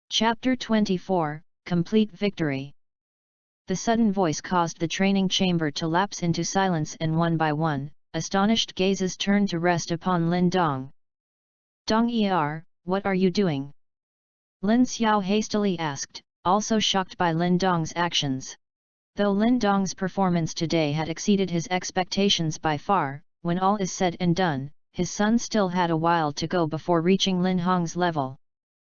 Chapter 24, Complete Victory. The sudden voice caused the training chamber to lapse into silence, and one by one, astonished gazes turned to rest upon Lin Dong. "Dong Er, what are you doing?" Lin Xiao hastily asked, also shocked by Lin Dong's actions. Though Lin Dong's performance today had exceeded his expectations by far, when all is said and done, his son still had a while to go before reaching Lin Hong's level.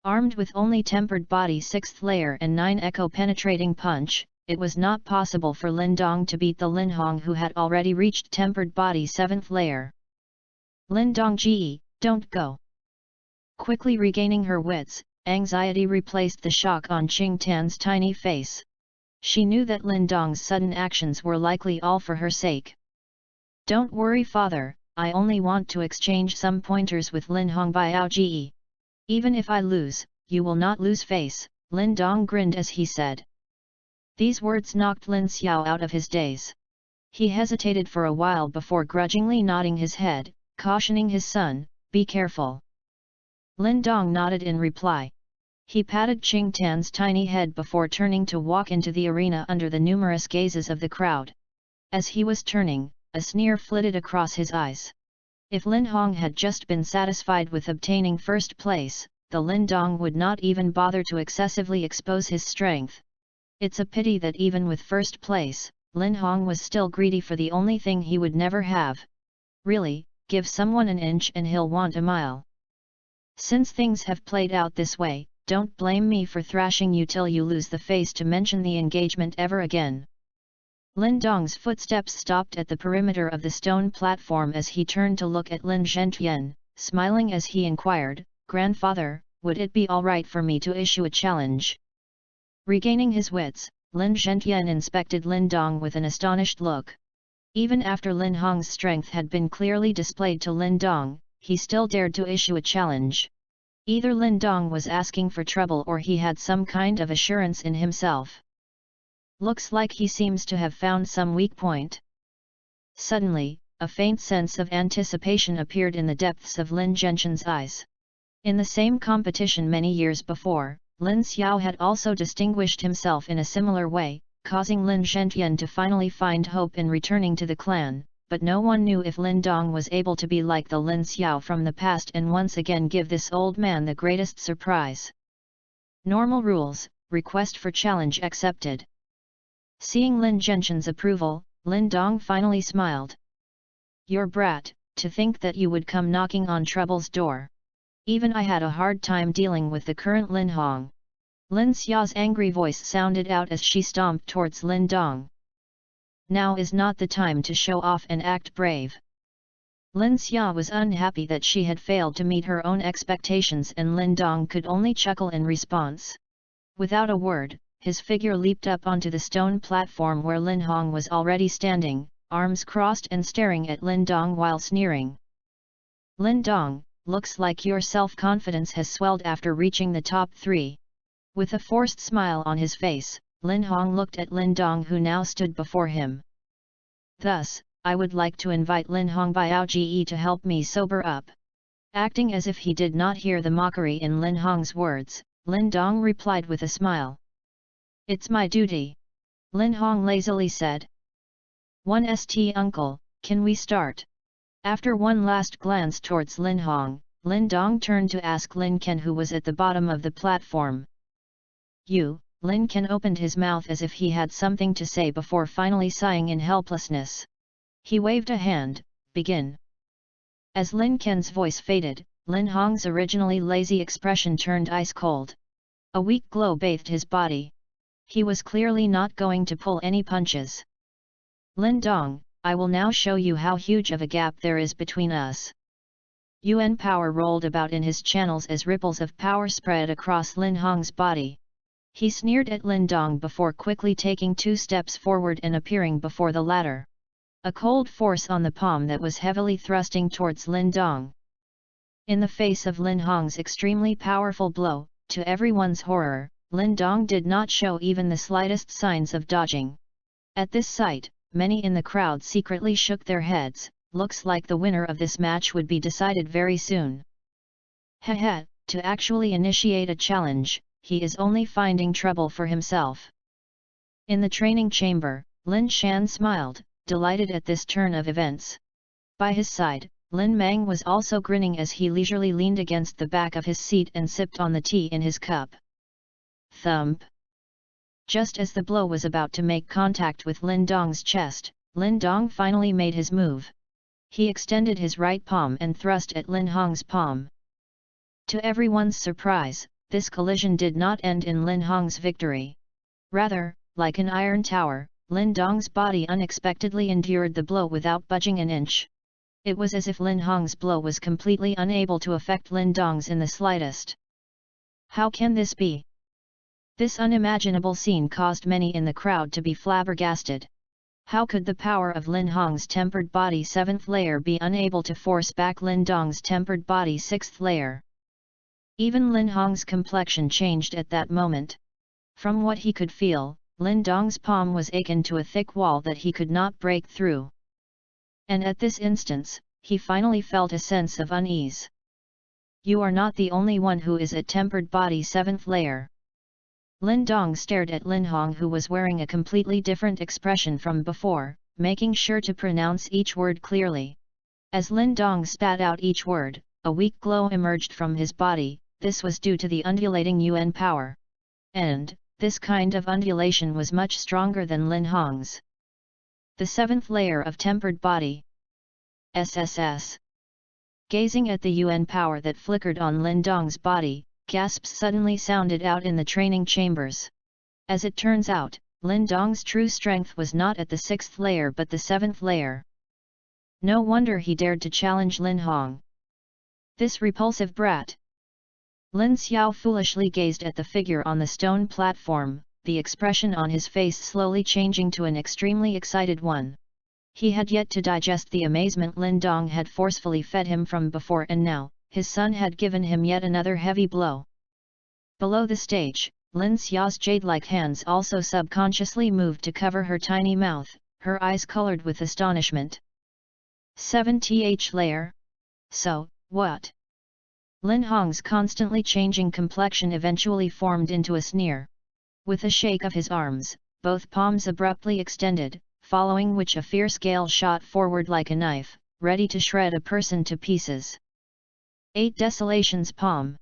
Armed with only tempered body 6th layer and 9 echo-penetrating punch, it was not possible for Lin Dong to beat the Lin Hong who had already reached tempered body 7th layer. "Lin Dong Ji, don't go." Quickly regaining her wits, anxiety replaced the shock on Qing Tan's tiny face. She knew that Lin Dong's sudden actions were likely all for her sake. "Don't worry, father, I only want to exchange some pointers with Lin Hong Biao Ji. Even if I lose, you will not lose face," Lin Dong grinned as he said. These words knocked Lin Xiao out of his daze. He hesitated for a while before grudgingly nodding his head, cautioning his son, "Be careful." Lin Dong nodded in reply. He patted Qing Tan's tiny head before turning to walk into the arena under the numerous gazes of the crowd. As he was turning, a sneer flitted across his eyes. If Lin Hong had just been satisfied with obtaining first place, the Lin Dong would not even bother to excessively expose his strength. It's a pity that even with first place, Lin Hong was still greedy for the only thing he would never have. Really, give someone an inch and he'll want a mile. Since things have played out this way, don't blame me for thrashing you till you lose the face to mention the engagement ever again. Lin Dong's footsteps stopped at the perimeter of the stone platform as he turned to look at Lin Zhentian, smiling as he inquired, "Grandfather, would it be alright for me to issue a challenge?" Regaining his wits, Lin Zhentian inspected Lin Dong with an astonished look. Even after Lin Hong's strength had been clearly displayed to Lin Dong, he still dared to issue a challenge. Either Lin Dong was asking for trouble or he had some kind of assurance in himself. Looks like he seems to have found some weak point. Suddenly, a faint sense of anticipation appeared in the depths of Lin Zhentian's eyes. In the same competition many years before, Lin Xiao had also distinguished himself in a similar way, causing Lin Zhentian to finally find hope in returning to the clan, but no one knew if Lin Dong was able to be like the Lin Xiao from the past and once again give this old man the greatest surprise. Normal rules, request for challenge accepted. Seeing Lin Zhentian's approval, Lin Dong finally smiled. "Your brat, to think that you would come knocking on trouble's door. Even I had a hard time dealing with the current Lin Hong." Lin Xiao's angry voice sounded out as she stomped towards Lin Dong. "Now is not the time to show off and act brave." Lin Xiao was unhappy that she had failed to meet her own expectations, and Lin Dong could only chuckle in response. Without a word, his figure leaped up onto the stone platform where Lin Hong was already standing, arms crossed and staring at Lin Dong while sneering. "Lin Dong, looks like your self-confidence has swelled after reaching the top 3. With a forced smile on his face, Lin Hong looked at Lin Dong who now stood before him. "Thus, I would like to invite Lin Hong Biao Ji to help me sober up." Acting as if he did not hear the mockery in Lin Hong's words, Lin Dong replied with a smile. "It's my duty," Lin Hong lazily said. "1st uncle, can we start?" After one last glance towards Lin Hong, Lin Dong turned to ask Lin Ken who was at the bottom of the platform. "You," Lin Ken opened his mouth as if he had something to say before finally sighing in helplessness. He waved a hand, "Begin." As Lin Ken's voice faded, Lin Hong's originally lazy expression turned ice cold. A weak glow bathed his body. He was clearly not going to pull any punches. "Lin Dong, I will now show you how huge of a gap there is between us." Yuan power rolled about in his channels as ripples of power spread across Lin Hong's body. He sneered at Lin Dong before quickly taking 2 steps forward and appearing before the latter. A cold force on the palm that was heavily thrusting towards Lin Dong. In the face of Lin Hong's extremely powerful blow, to everyone's horror, Lin Dong did not show even the slightest signs of dodging. At this sight, many in the crowd secretly shook their heads. Looks like the winner of this match would be decided very soon. To actually initiate a challenge, he is only finding trouble for himself. In the training chamber, Lin Shan smiled, delighted at this turn of events. By his side, Lin Mang was also grinning as he leisurely leaned against the back of his seat and sipped on the tea in his cup. Thump! Just as the blow was about to make contact with Lin Dong's chest, Lin Dong finally made his move. He extended his right palm and thrust at Lin Hong's palm. To everyone's surprise, this collision did not end in Lin Hong's victory. Rather, like an iron tower, Lin Dong's body unexpectedly endured the blow without budging an inch. It was as if Lin Hong's blow was completely unable to affect Lin Dong's in the slightest. How can this be? This unimaginable scene caused many in the crowd to be flabbergasted. How could the power of Lin Hong's tempered body 7th layer be unable to force back Lin Dong's tempered body 6th layer? Even Lin Hong's complexion changed at that moment. From what he could feel, Lin Dong's palm was akin to a thick wall that he could not break through. And at this instance, he finally felt a sense of unease. You are not the only one who is at tempered body 7th layer. Lin Dong stared at Lin Hong, who was wearing a completely different expression from before, making sure to pronounce each word clearly. As Lin Dong spat out each word, a weak glow emerged from his body. This was due to the undulating Yuan power. And, this kind of undulation was much stronger than Lin Hong's. The 7th layer of tempered body. SSS. Gazing at the Yuan power that flickered on Lin Dong's body, gasps suddenly sounded out in the training chambers. As it turns out, Lin Dong's true strength was not at the 6th layer but the 7th layer. No wonder he dared to challenge Lin Hong. This repulsive brat! Lin Xiao foolishly gazed at the figure on the stone platform, the expression on his face slowly changing to an extremely excited one. He had yet to digest the amazement Lin Dong had forcefully fed him from before, and now, his son had given him yet another heavy blow. Below the stage, Lin Xiao's jade-like hands also subconsciously moved to cover her tiny mouth, her eyes colored with astonishment. 7th layer? So, what? Lin Hong's constantly changing complexion eventually formed into a sneer. With a shake of his arms, both palms abruptly extended, following which a fierce gale shot forward like a knife, ready to shred a person to pieces. 8 Desolation's palm.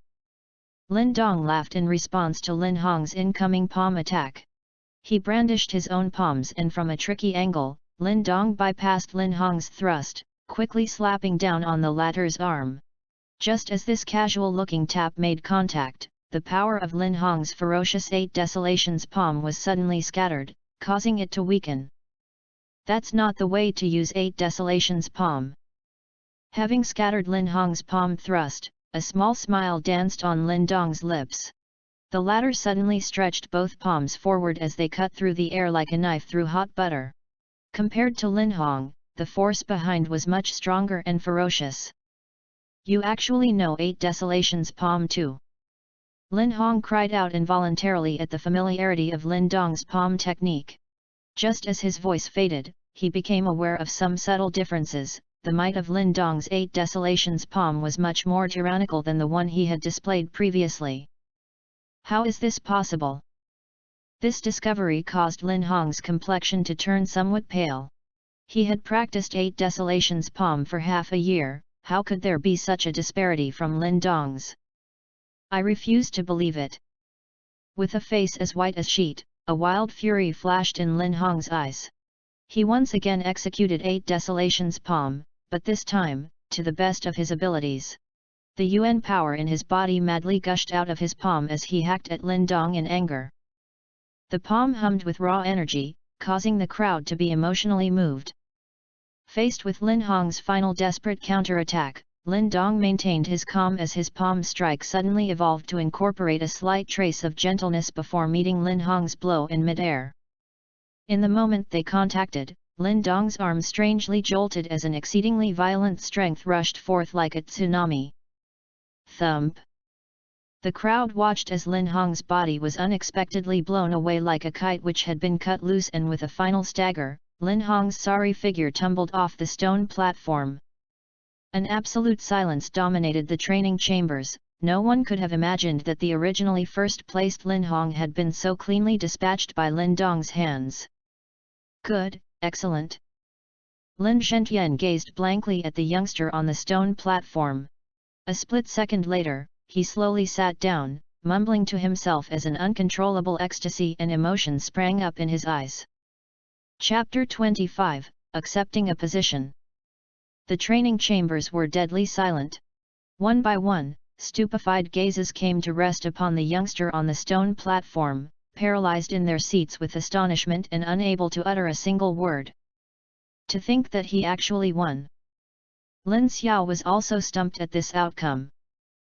Lin Dong laughed in response to Lin Hong's incoming palm attack. He brandished his own palms, and from a tricky angle, Lin Dong bypassed Lin Hong's thrust, quickly slapping down on the latter's arm. Just as this casual-looking tap made contact, the power of Lin Hong's ferocious 8 Desolation's palm was suddenly scattered, causing it to weaken. That's not the way to use 8 Desolation's palm. Having scattered Lin Hong's palm thrust, a small smile danced on Lin Dong's lips. The latter suddenly stretched both palms forward as they cut through the air like a knife through hot butter. Compared to Lin Hong, the force behind was much stronger and ferocious. You actually know 8 Desolation's palm too? Lin Hong cried out involuntarily at the familiarity of Lin Dong's palm technique. Just as his voice faded, he became aware of some subtle differences. The might of Lin Dong's 8 Desolation's palm was much more tyrannical than the one he had displayed previously. How is this possible? This discovery caused Lin Hong's complexion to turn somewhat pale. He had practiced 8 Desolation's palm for half a year. How could there be such a disparity from Lin Dong's? I refuse to believe it. With a face as white as sheet, a wild fury flashed in Lin Hong's eyes. He once again executed 8 Desolation's palm, but this time, to the best of his abilities. The Yuan power in his body madly gushed out of his palm as he hacked at Lin Dong in anger. The palm hummed with raw energy, causing the crowd to be emotionally moved. Faced with Lin Hong's final desperate counterattack, Lin Dong maintained his calm as his palm strike suddenly evolved to incorporate a slight trace of gentleness before meeting Lin Hong's blow in midair. In the moment they contacted, Lin Dong's arm strangely jolted as an exceedingly violent strength rushed forth like a tsunami. Thump! The crowd watched as Lin Hong's body was unexpectedly blown away like a kite which had been cut loose, and with a final stagger, Lin Hong's sorry figure tumbled off the stone platform. An absolute silence dominated the training chambers. no one could have imagined that the originally first-placed Lin Hong had been so cleanly dispatched by Lin Dong's hands. Good, excellent. Lin Zhentian gazed blankly at the youngster on the stone platform. A split second later, he slowly sat down, mumbling to himself as an uncontrollable ecstasy and emotion sprang up in his eyes. Chapter 25, Accepting a Position. The training chambers were deadly silent. One by one, stupefied gazes came to rest upon the youngster on the stone platform, paralyzed in their seats with astonishment and unable to utter a single word. To think that he actually won! Lin Xiao was also stumped at this outcome.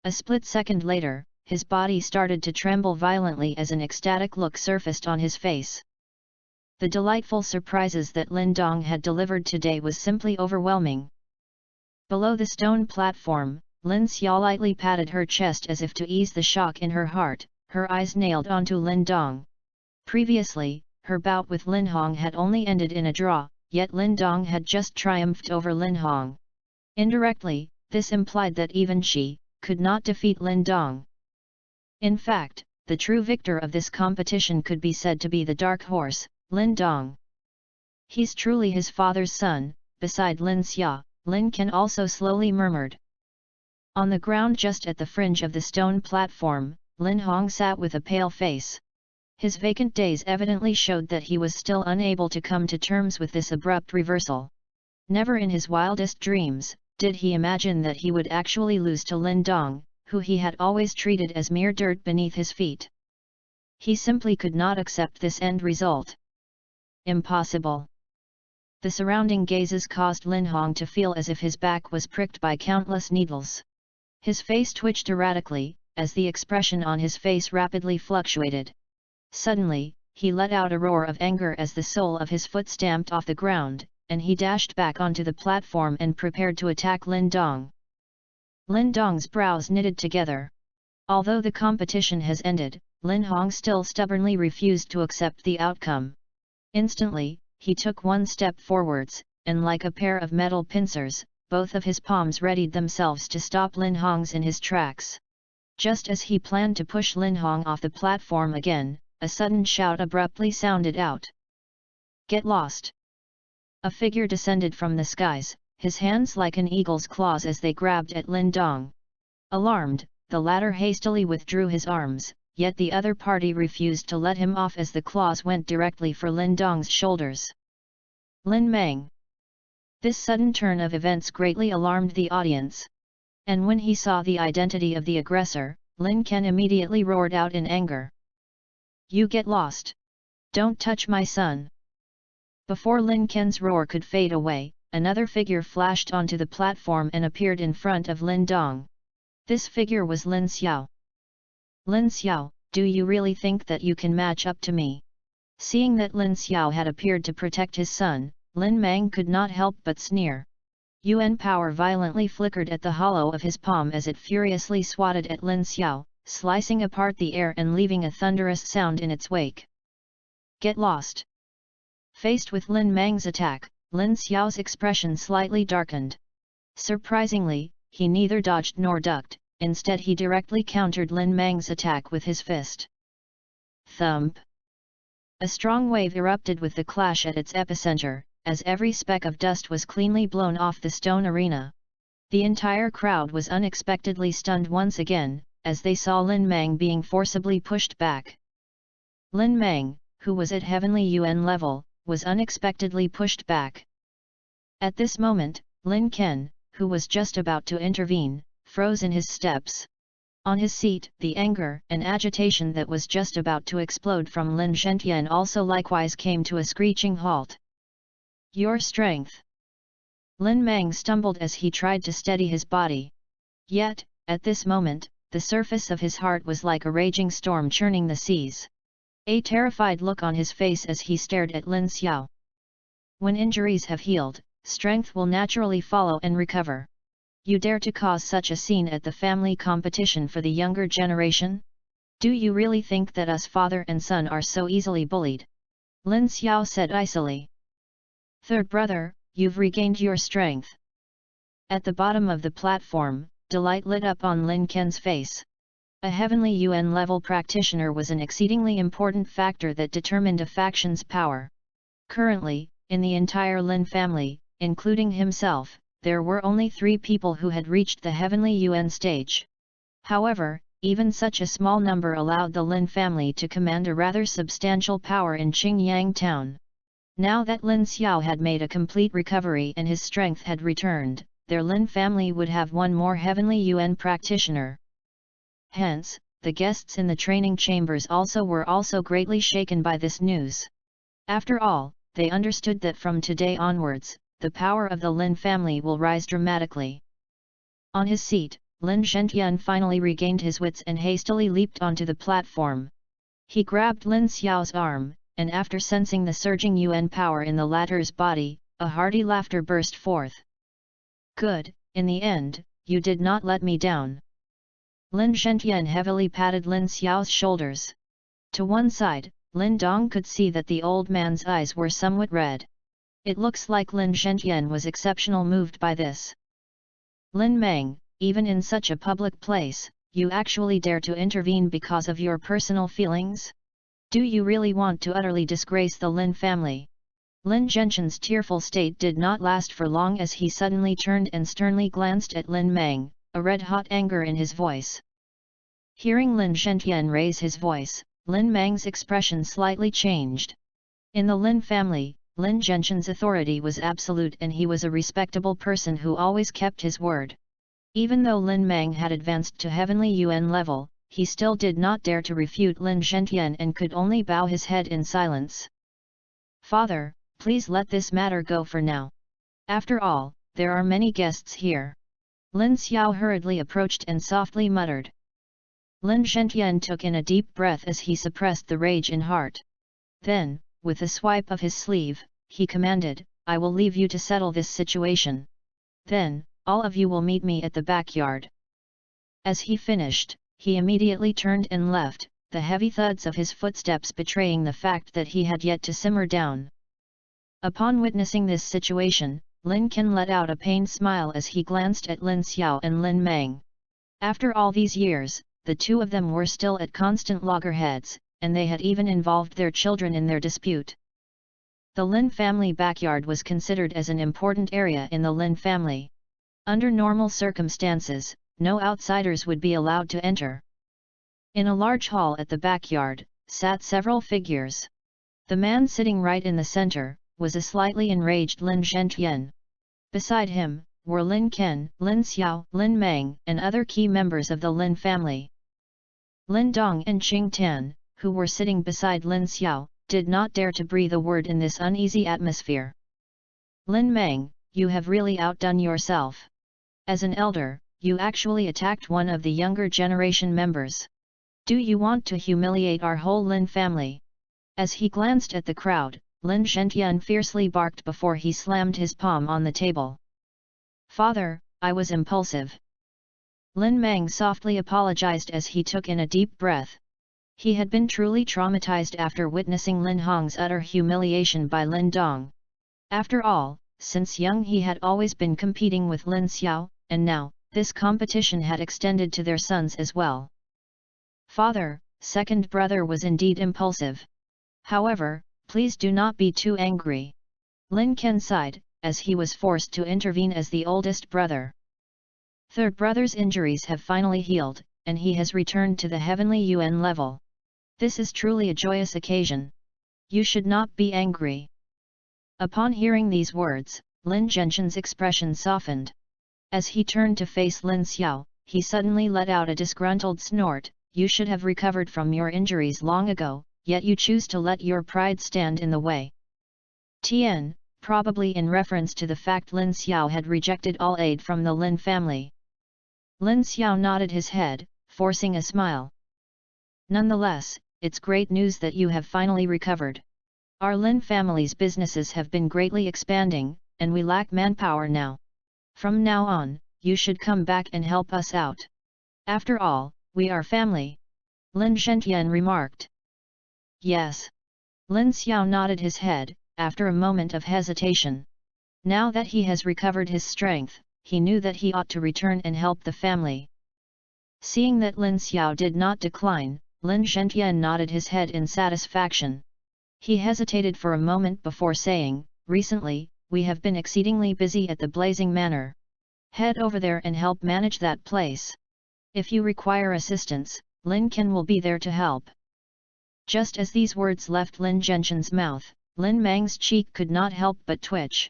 A split second later, his body started to tremble violently as an ecstatic look surfaced on his face. The delightful surprises that Lin Dong had delivered today was simply overwhelming. Below the stone platform, Lin Xiao lightly patted her chest as if to ease the shock in her heart, her eyes nailed onto Lin Dong. Previously, her bout with Lin Hong had only ended in a draw, yet Lin Dong had just triumphed over Lin Hong. Indirectly, this implied that even she could not defeat Lin Dong. In fact, the true victor of this competition could be said to be the dark horse, Lin Dong. He's truly his father's son, beside Lin Xia, Lin Qian also slowly murmured. On the ground just at the fringe of the stone platform, Lin Hong sat with a pale face. His vacant daze evidently showed that he was still unable to come to terms with this abrupt reversal. Never in his wildest dreams did he imagine that he would actually lose to Lin Dong, who he had always treated as mere dirt beneath his feet. He simply could not accept this end result. Impossible. The surrounding gazes caused Lin Hong to feel as if his back was pricked by countless needles. His face twitched erratically, as the expression on his face rapidly fluctuated. Suddenly, he let out a roar of anger as the sole of his foot stamped off the ground, and he dashed back onto the platform and prepared to attack Lin Dong. Lin Dong's brows knitted together. Although the competition has ended, Lin Hong still stubbornly refused to accept the outcome. Instantly, he took one step forwards, and like a pair of metal pincers, both of his palms readied themselves to stop Lin Hong's in his tracks. Just as he planned to push Lin Hong off the platform again, a sudden shout abruptly sounded out. Get lost! A figure descended from the skies, his hands like an eagle's claws as they grabbed at Lin Dong. Alarmed, the latter hastily withdrew his arms, yet the other party refused to let him off as the claws went directly for Lin Dong's shoulders. Lin Mang. This sudden turn of events greatly alarmed the audience. And when he saw the identity of the aggressor, Lin Qian immediately roared out in anger. You get lost! Don't touch my son! Before Lin Qian's roar could fade away, another figure flashed onto the platform and appeared in front of Lin Dong. This figure was Lin Xiao. Lin Xiao, do you really think that you can match up to me? Seeing that Lin Xiao had appeared to protect his son, Lin Mang could not help but sneer. Yuan power violently flickered at the hollow of his palm as it furiously swatted at Lin Xiao, slicing apart the air and leaving a thunderous sound in its wake. Get lost! Faced with Lin Mang's attack, Lin Xiao's expression slightly darkened. Surprisingly, he neither dodged nor ducked, instead he directly countered Lin Mang's attack with his fist. Thump! A strong wave erupted with the clash at its epicenter, as every speck of dust was cleanly blown off the stone arena. The entire crowd was unexpectedly stunned once again, as they saw Lin Mang being forcibly pushed back. Lin Mang, who was at heavenly Yuan level, was unexpectedly pushed back. At this moment, Lin Qian, who was just about to intervene, froze in his steps. On his seat, the anger and agitation that was just about to explode from Lin Zhentian also likewise came to a screeching halt. Your strength! Lin Mang stumbled as he tried to steady his body. Yet, at this moment, the surface of his heart was like a raging storm churning the seas. A terrified look on his face as he stared at Lin Xiao. When injuries have healed, strength will naturally follow and recover. You dare to cause such a scene at the family competition for the younger generation? Do you really think that us father and son are so easily bullied? Lin Xiao said icily. Third brother, you've regained your strength. At the bottom of the platform, Delight lit up on Lin Ken's face. A heavenly UN level practitioner was an exceedingly important factor that determined a faction's power. Currently, in the entire Lin family, including himself, there were only 3 people who had reached the heavenly UN stage. However, even such a small number allowed the Lin family to command a rather substantial power in Qingyang town. Now that Lin Xiao had made a complete recovery and his strength had returned, their Lin family would have one more heavenly UN practitioner. Hence, the guests in the training chambers were also greatly shaken by this news. After all, they understood that from today onwards, the power of the Lin family will rise dramatically. On his seat, Lin Zhentyun finally regained his wits and hastily leaped onto the platform. He grabbed Lin Xiao's arm, and after sensing the surging UN power in the latter's body, a hearty laughter burst forth. "Good, in the end, you did not let me down." Lin Zhentyun heavily patted Lin Xiao's shoulders. To one side, Lin Dong could see that the old man's eyes were somewhat red. It looks like Lin Zhentyun was exceptionally moved by this. "Lin Meng, even in such a public place, you actually dare to intervene because of your personal feelings? Do you really want to utterly disgrace the Lin family?" Lin Zhentyun's tearful state did not last for long as he suddenly turned and sternly glanced at Lin Meng, a red-hot anger in his voice. Hearing Lin Zhentyun raise his voice, Lin Meng's expression slightly changed. In the Lin family, Lin Zhentyun's authority was absolute and he was a respectable person who always kept his word. Even though Lin Meng had advanced to heavenly UN level, he still did not dare to refute Lin Zhentyun and could only bow his head in silence. "Father, please let this matter go for now. After all, there are many guests here." Lin Xiao hurriedly approached and softly muttered. Lin Zhentyun took in a deep breath as he suppressed the rage in heart. Then, with a swipe of his sleeve, he commanded, "I will leave you to settle this situation. Then, all of you will meet me at the backyard." As he finished, he immediately turned and left, the heavy thuds of his footsteps betraying the fact that he had yet to simmer down. Upon witnessing this situation, Lin Ken let out a pained smile as he glanced at Lin Xiao and Lin Meng. After all these years, the two of them were still at constant loggerheads, and they had even involved their children in their dispute. The Lin family backyard was considered as an important area in the Lin family. Under normal circumstances, no outsiders would be allowed to enter. In a large hall at the backyard, sat several figures. The man sitting right in the center, was a slightly enraged Lin Zhentyun. Beside him, were Lin Ken, Lin Xiao, Lin Meng, and other key members of the Lin family. Lin Dong and Qing Tan, who were sitting beside Lin Xiao, did not dare to breathe a word in this uneasy atmosphere. "Lin Meng, you have really outdone yourself. As an elder, you actually attacked one of the younger generation members. Do you want to humiliate our whole Lin family?" As he glanced at the crowd, Lin Zhentyun fiercely barked before he slammed his palm on the table. "Father, I was impulsive." Lin Meng softly apologized as he took in a deep breath. He had been truly traumatized after witnessing Lin Hong's utter humiliation by Lin Dong. After all, since young he had always been competing with Lin Xiao, and now, this competition had extended to their sons as well. "Father, second brother was indeed impulsive. However, please do not be too angry." Lin Ken sighed, as he was forced to intervene as the oldest brother. "Third brother's injuries have finally healed, and he has returned to the heavenly UN level. This is truly a joyous occasion. You should not be angry." Upon hearing these words, Lin Zhentyun's expression softened. As he turned to face Lin Xiao, he suddenly let out a disgruntled snort. "You should have recovered from your injuries long ago, yet you choose to let your pride stand in the way." Tian, probably in reference to the fact Lin Xiao had rejected all aid from the Lin family. Lin Xiao nodded his head, forcing a smile. "Nonetheless, it's great news that you have finally recovered. Our Lin family's businesses have been greatly expanding, and we lack manpower now. From now on, you should come back and help us out. After all, we are family," Lin Zhentyun remarked. "Yes." Lin Xiao nodded his head, after a moment of hesitation. Now that he has recovered his strength, he knew that he ought to return and help the family. Seeing that Lin Xiao did not decline, Lin Zhentian nodded his head in satisfaction. He hesitated for a moment before saying, "Recently, we have been exceedingly busy at the Blazing Manor. Head over there and help manage that place. If you require assistance, Lin Qian will be there to help." Just as these words left Lin Zhentian's mouth, Lin Mang's cheek could not help but twitch.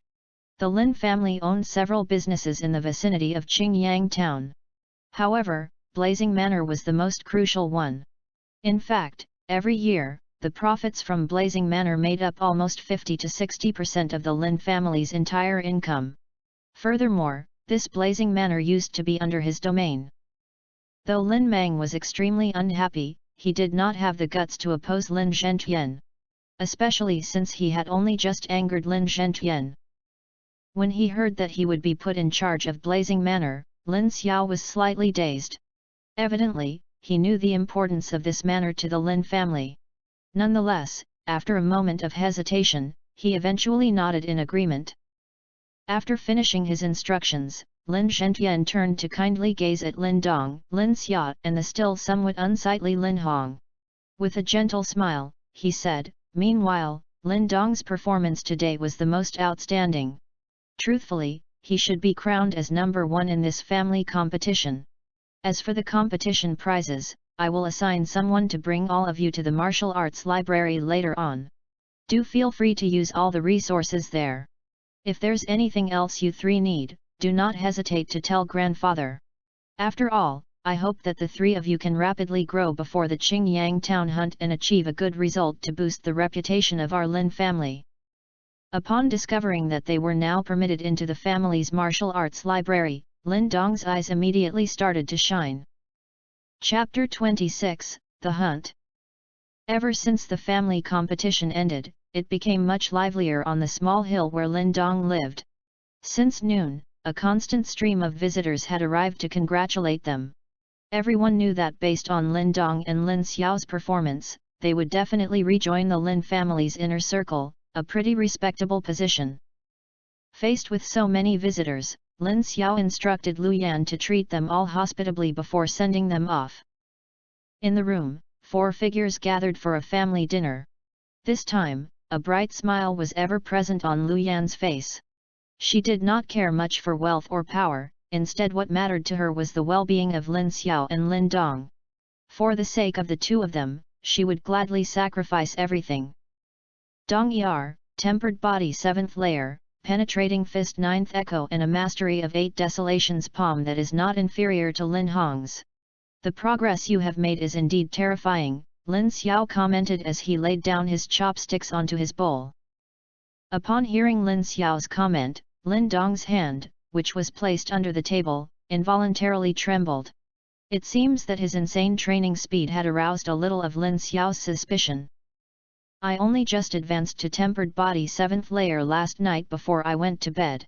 The Lin family owned several businesses in the vicinity of Qingyang town. However, Blazing Manor was the most crucial one. In fact, every year, the profits from Blazing Manor made up almost 50 to 60% of the Lin family's entire income. Furthermore, this Blazing Manor used to be under his domain. Though Lin Mang was extremely unhappy, he did not have the guts to oppose Lin Zhentian. Especially since he had only just angered Lin Zhentian. When he heard that he would be put in charge of Blazing Manor, Lin Xiao was slightly dazed. Evidently, he knew the importance of this manor to the Lin family. Nonetheless, after a moment of hesitation, he eventually nodded in agreement. After finishing his instructions, Lin Zhentian turned to kindly gaze at Lin Dong, Lin Xia, and the still somewhat unsightly Lin Hong. With a gentle smile, he said, "Meanwhile, Lin Dong's performance today was the most outstanding. Truthfully, he should be crowned as number one in this family competition. As for the competition prizes, I will assign someone to bring all of you to the martial arts library later on. Do feel free to use all the resources there. If there's anything else you three need, do not hesitate to tell grandfather. After all, I hope that the three of you can rapidly grow before the Qingyang town hunt and achieve a good result to boost the reputation of our Lin family." Upon discovering that they were now permitted into the family's martial arts library, Lin Dong's eyes immediately started to shine. Chapter 26, The Hunt. Ever since the family competition ended, it became much livelier on the small hill where Lin Dong lived. Since noon, a constant stream of visitors had arrived to congratulate them. Everyone knew that based on Lin Dong and Lin Xiao's performance, they would definitely rejoin the Lin family's inner circle, a pretty respectable position. Faced with so many visitors, Lin Xiao instructed Lu Yan to treat them all hospitably before sending them off. In the room, 4 figures gathered for a family dinner. This time, a bright smile was ever present on Lu Yan's face. She did not care much for wealth or power, instead what mattered to her was the well-being of Lin Xiao and Lin Dong. For the sake of the two of them, she would gladly sacrifice everything. Dong Er, tempered body 7th layer, penetrating fist 9th echo and a mastery of 8 desolations palm that is not inferior to Lin Hong's. The progress you have made is indeed terrifying, Lin Xiao commented as he laid down his chopsticks onto his bowl. Upon hearing Lin Xiao's comment, Lin Dong's hand, which was placed under the table, involuntarily trembled. It seems that his insane training speed had aroused a little of Lin Xiao's suspicion. "I only just advanced to tempered body 7th layer last night before I went to bed.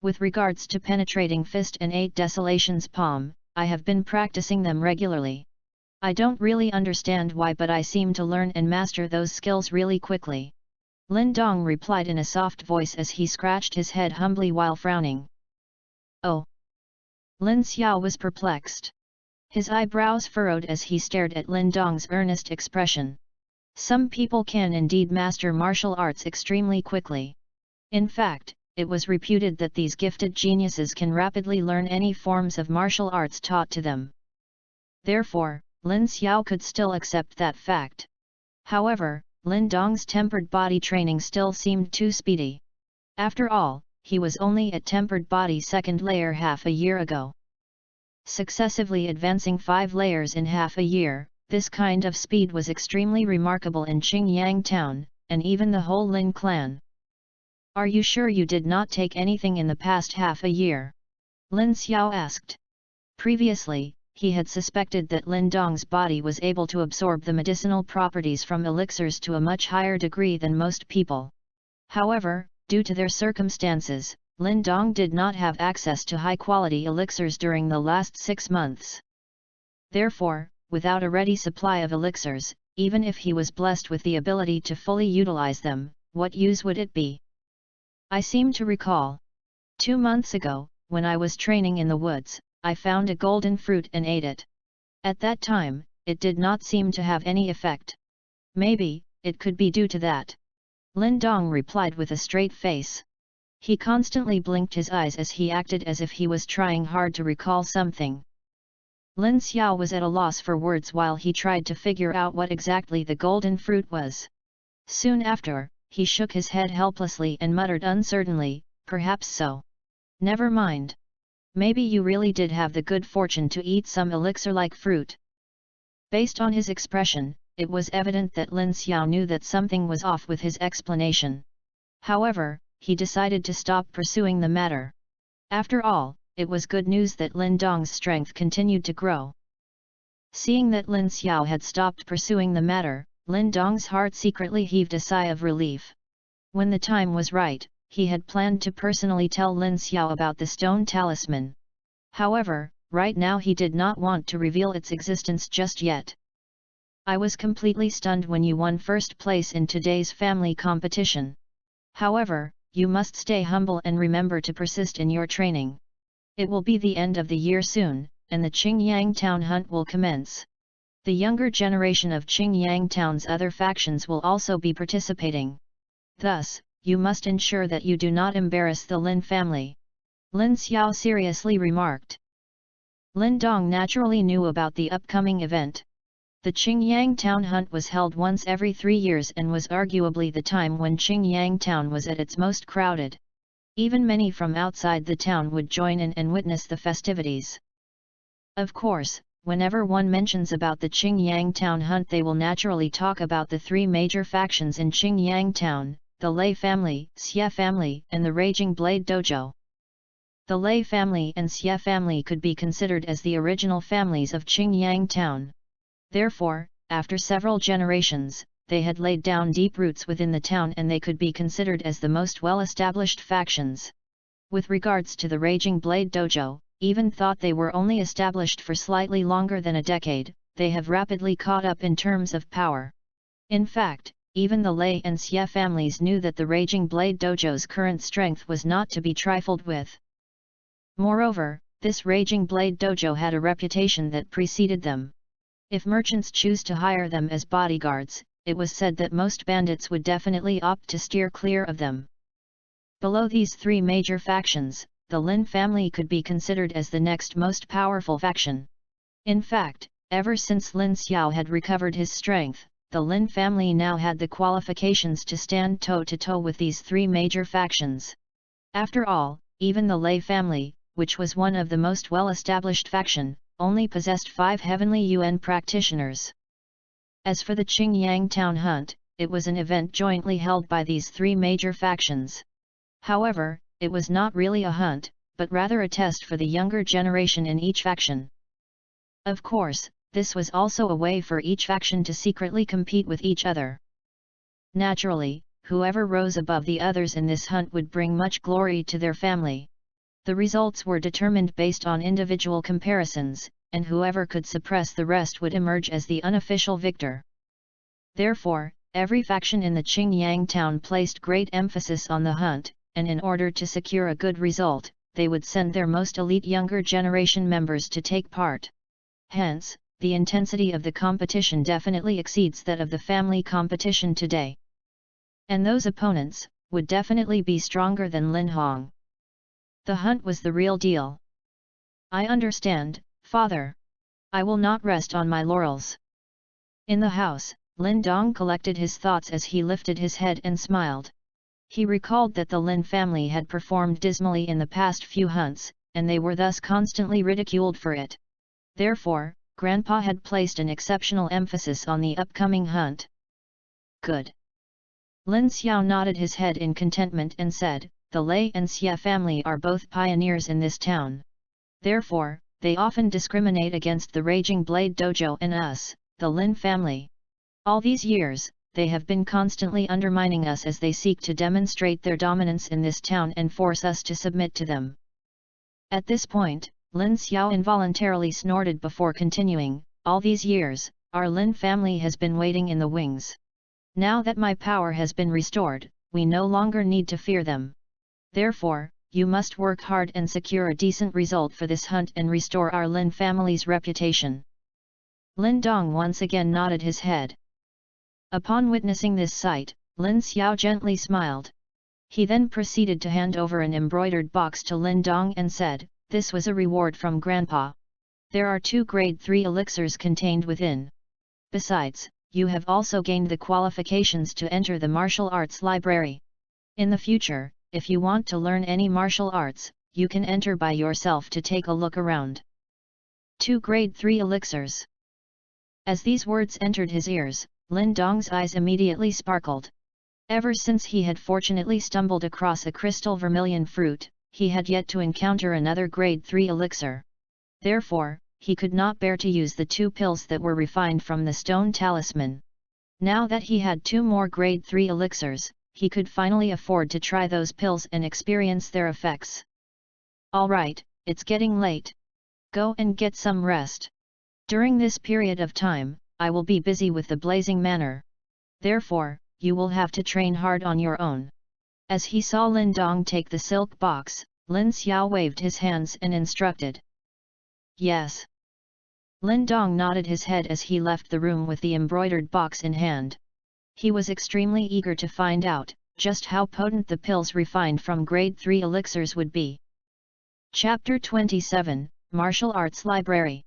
With regards to penetrating fist and 8 desolations palm, I have been practicing them regularly. I don't really understand why, but I seem to learn and master those skills really quickly." Lin Dong replied in a soft voice as he scratched his head humbly while frowning. "Oh!" Lin Xiao was perplexed. His eyebrows furrowed as he stared at Lin Dong's earnest expression. Some people can indeed master martial arts extremely quickly. In fact, it was reputed that these gifted geniuses can rapidly learn any forms of martial arts taught to them. Therefore, Lin Xiao could still accept that fact. However, Lin Dong's tempered body training still seemed too speedy. After all, he was only at tempered body 2nd layer half a year ago. Successively advancing 5 layers in half a year, this kind of speed was extremely remarkable in Qingyang town, and even the whole Lin clan. "Are you sure you did not take anything in the past half a year?" Lin Xiao asked. Previously, he had suspected that Lin Dong's body was able to absorb the medicinal properties from elixirs to a much higher degree than most people. However, due to their circumstances, Lin Dong did not have access to high-quality elixirs during the last 6 months. Therefore, without a ready supply of elixirs, even if he was blessed with the ability to fully utilize them, what use would it be? I seem to recall. 2 months ago, when I was training in the woods, I found a golden fruit and ate it. At that time, it did not seem to have any effect. Maybe, it could be due to that. Lin Dong replied with a straight face. He constantly blinked his eyes as he acted as if he was trying hard to recall something. Lin Xiao was at a loss for words while he tried to figure out what exactly the golden fruit was. Soon after, he shook his head helplessly and muttered uncertainly, "Perhaps so. Never mind. Maybe you really did have the good fortune to eat some elixir-like fruit." Based on his expression, it was evident that Lin Xiao knew that something was off with his explanation. However, he decided to stop pursuing the matter. After all, it was good news that Lin Dong's strength continued to grow. Seeing that Lin Xiao had stopped pursuing the matter, Lin Dong's heart secretly heaved a sigh of relief. When the time was right, he had planned to personally tell Lin Xiao about the stone talisman. However, right now he did not want to reveal its existence just yet. "I was completely stunned when you won first place in today's family competition. However, you must stay humble and remember to persist in your training. It will be the end of the year soon, and the Qingyang Town hunt will commence. The younger generation of Qingyang Town's other factions will also be participating. Thus, you must ensure that you do not embarrass the Lin family," Lin Xiao seriously remarked. Lin Dong naturally knew about the upcoming event. The Qingyang Town hunt was held once every 3 years and was arguably the time when Qingyang Town was at its most crowded. Even many from outside the town would join in and witness the festivities. Of course, whenever one mentions about the Qingyang Town hunt, they will naturally talk about the 3 major factions in Qingyang Town, the Lei family, Xie family, and the Raging Blade Dojo. The Lei family and Xie family could be considered as the original families of Qingyang Town. Therefore, after several generations, they had laid down deep roots within the town and they could be considered as the most well-established factions. With regards to the Raging Blade Dojo, even thought they were only established for slightly longer than a decade, they have rapidly caught up in terms of power. In fact, even the Lei and Xie families knew that the Raging Blade Dojo's current strength was not to be trifled with. Moreover, this Raging Blade Dojo had a reputation that preceded them. If merchants choose to hire them as bodyguards, it was said that most bandits would definitely opt to steer clear of them. Below these 3 major factions, the Lin family could be considered as the next most powerful faction. In fact, ever since Lin Xiao had recovered his strength, the Lin family now had the qualifications to stand toe-to-toe with these 3 major factions. After all, even the Lei family, which was one of the most well-established faction, only possessed 5 heavenly Yuan practitioners. As for the Qingyang Town hunt, it was an event jointly held by these 3 major factions. However, it was not really a hunt, but rather a test for the younger generation in each faction. Of course, this was also a way for each faction to secretly compete with each other. Naturally, whoever rose above the others in this hunt would bring much glory to their family. The results were determined based on individual comparisons, and whoever could suppress the rest would emerge as the unofficial victor. Therefore, every faction in the Qingyang town placed great emphasis on the hunt, and in order to secure a good result, they would send their most elite younger generation members to take part. Hence, the intensity of the competition definitely exceeds that of the family competition today. And those opponents would definitely be stronger than Lin Hong. The hunt was the real deal. "I understand, father. I will not rest on my laurels." In the house, Lin Dong collected his thoughts as he lifted his head and smiled. He recalled that the Lin family had performed dismally in the past few hunts, and they were thus constantly ridiculed for it. Therefore, Grandpa had placed an exceptional emphasis on the upcoming hunt. "Good." Lin Xiao nodded his head in contentment and said, "The Lei and Xie family are both pioneers in this town. Therefore, they often discriminate against the Raging Blade Dojo and us, the Lin family. All these years, they have been constantly undermining us as they seek to demonstrate their dominance in this town and force us to submit to them." At this point, Lin Xiao involuntarily snorted before continuing, "All these years, our Lin family has been waiting in the wings. Now that my power has been restored, we no longer need to fear them. Therefore, you must work hard and secure a decent result for this hunt and restore our Lin family's reputation." Lin Dong once again nodded his head. Upon witnessing this sight, Lin Xiao gently smiled. He then proceeded to hand over an embroidered box to Lin Dong and said, "This was a reward from Grandpa. There are 2 grade 3 elixirs contained within. Besides, you have also gained the qualifications to enter the martial arts library. In the future, if you want to learn any martial arts, you can enter by yourself to take a look around." 2 grade 3 elixirs. As these words entered his ears, Lin Dong's eyes immediately sparkled. Ever since he had fortunately stumbled across a crystal vermilion fruit, he had yet to encounter another grade 3 elixir. Therefore, he could not bear to use the 2 pills that were refined from the stone talisman. Now that he had 2 more grade 3 elixirs, he could finally afford to try those pills and experience their effects. "Alright, it's getting late. Go and get some rest. During this period of time, I will be busy with the blazing manor. Therefore, you will have to train hard on your own." As he saw Lin Dong take the silk box, Lin Xiao waved his hands and instructed. "Yes." Lin Dong nodded his head as he left the room with the embroidered box in hand. He was extremely eager to find out just how potent the pills refined from grade 3 elixirs would be. Chapter 27, Martial Arts Library.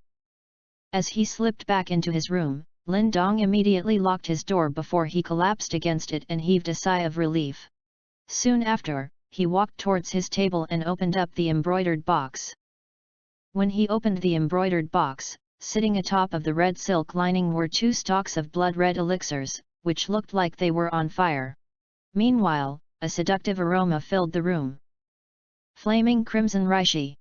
As he slipped back into his room, Lin Dong immediately locked his door before he collapsed against it and heaved a sigh of relief. Soon after, he walked towards his table and opened up the embroidered box. When he opened the embroidered box, sitting atop of the red silk lining were 2 stalks of blood-red elixirs, which looked like they were on fire. Meanwhile, a seductive aroma filled the room. Flaming crimson reishi.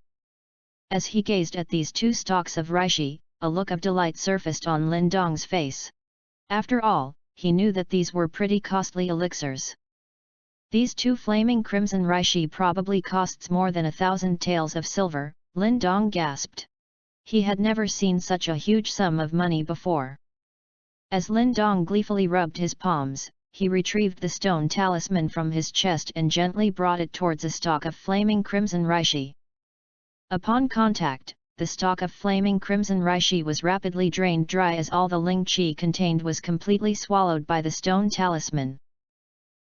As he gazed at these 2 stalks of reishi, a look of delight surfaced on Lin Dong's face. After all, he knew that these were pretty costly elixirs. "These 2 flaming crimson reishi probably costs more than 1,000 taels of silver," Lin Dong gasped. He had never seen such a huge sum of money before. As Lin Dong gleefully rubbed his palms, he retrieved the stone talisman from his chest and gently brought it towards a stalk of flaming crimson reishi. Upon contact, the stalk of flaming crimson reishi was rapidly drained dry as all the ling qi contained was completely swallowed by the stone talisman.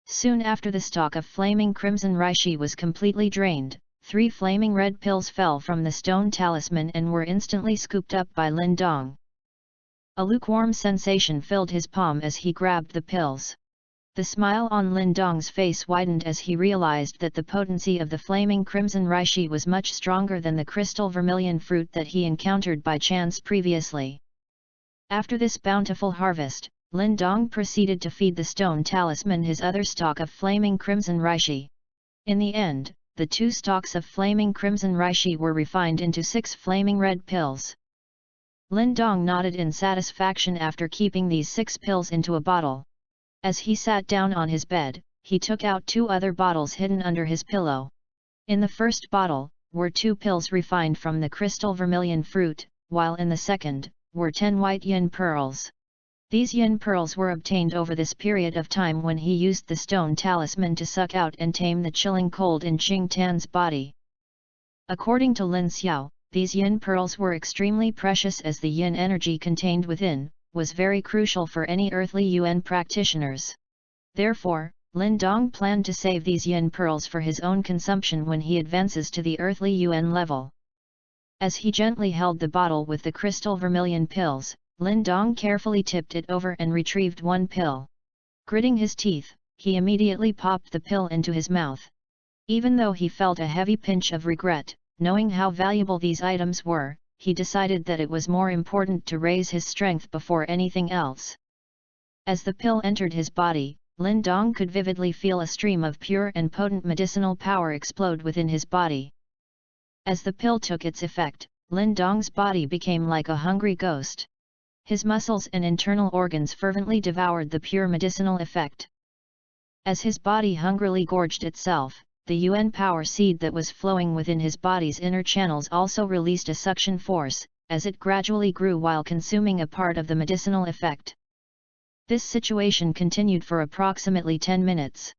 Soon after the stalk of flaming crimson reishi was completely drained, 3 flaming red pills fell from the stone talisman and were instantly scooped up by Lin Dong. A lukewarm sensation filled his palm as he grabbed the pills. The smile on Lin Dong's face widened as he realized that the potency of the flaming crimson reishi was much stronger than the crystal vermilion fruit that he encountered by chance previously. After this bountiful harvest, Lin Dong proceeded to feed the stone talisman his other stalk of flaming crimson reishi. In the end, the 2 stalks of flaming crimson reishi were refined into 6 flaming red pills. Lin Dong nodded in satisfaction after keeping these 6 pills into a bottle. As he sat down on his bed, he took out 2 other bottles hidden under his pillow. In the first bottle, were 2 pills refined from the crystal vermilion fruit, while in the second, were 10 white yin pearls. These yin pearls were obtained over this period of time when he used the stone talisman to suck out and tame the chilling cold in Qing Tan's body. According to Lin Xiao, these yin pearls were extremely precious as the yin energy contained within was very crucial for any earthly Yuan practitioners. Therefore, Lin Dong planned to save these yin pearls for his own consumption when he advances to the earthly Yuan level. As he gently held the bottle with the crystal vermilion pills, Lin Dong carefully tipped it over and retrieved 1 pill. Gritting his teeth, he immediately popped the pill into his mouth. Even though he felt a heavy pinch of regret, knowing how valuable these items were, he decided that it was more important to raise his strength before anything else. As the pill entered his body, Lin Dong could vividly feel a stream of pure and potent medicinal power explode within his body. As the pill took its effect, Lin Dong's body became like a hungry ghost. His muscles and internal organs fervently devoured the pure medicinal effect. As his body hungrily gorged itself, the Yuan power seed that was flowing within his body's inner channels also released a suction force, as it gradually grew while consuming a part of the medicinal effect. This situation continued for approximately 10 minutes.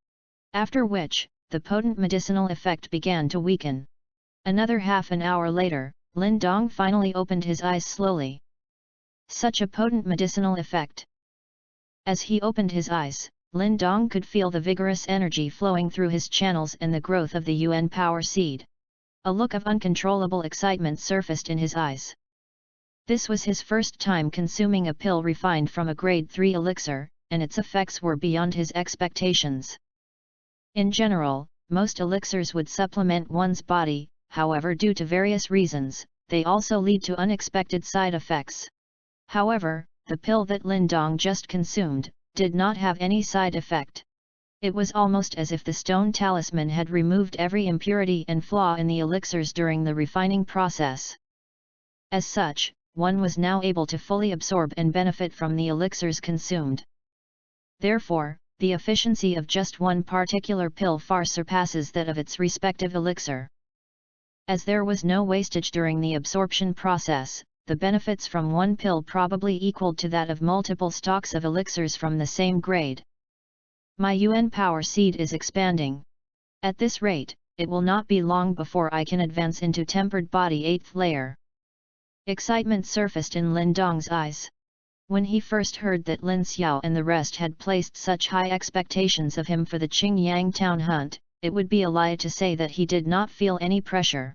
After which, the potent medicinal effect began to weaken. Another half an hour later, Lin Dong finally opened his eyes slowly. Such a potent medicinal effect! As he opened his eyes, Lin Dong could feel the vigorous energy flowing through his channels and the growth of the Yuan power seed. A look of uncontrollable excitement surfaced in his eyes. This was his first time consuming a pill refined from a grade 3 elixir, and its effects were beyond his expectations. In general, most elixirs would supplement one's body, however, due to various reasons, they also lead to unexpected side effects. However, the pill that Lin Dong just consumed did not have any side effect. It was almost as if the stone talisman had removed every impurity and flaw in the elixirs during the refining process. As such, one was now able to fully absorb and benefit from the elixirs consumed. Therefore, the efficiency of just one particular pill far surpasses that of its respective elixir. As there was no wastage during the absorption process, the benefits from one pill probably equaled to that of multiple stocks of elixirs from the same grade. My Yuan power seed is expanding. At this rate, it will not be long before I can advance into tempered body 8th layer. Excitement surfaced in Lin Dong's eyes. When he first heard that Lin Xiao and the rest had placed such high expectations of him for the Qingyang town hunt, it would be a lie to say that he did not feel any pressure.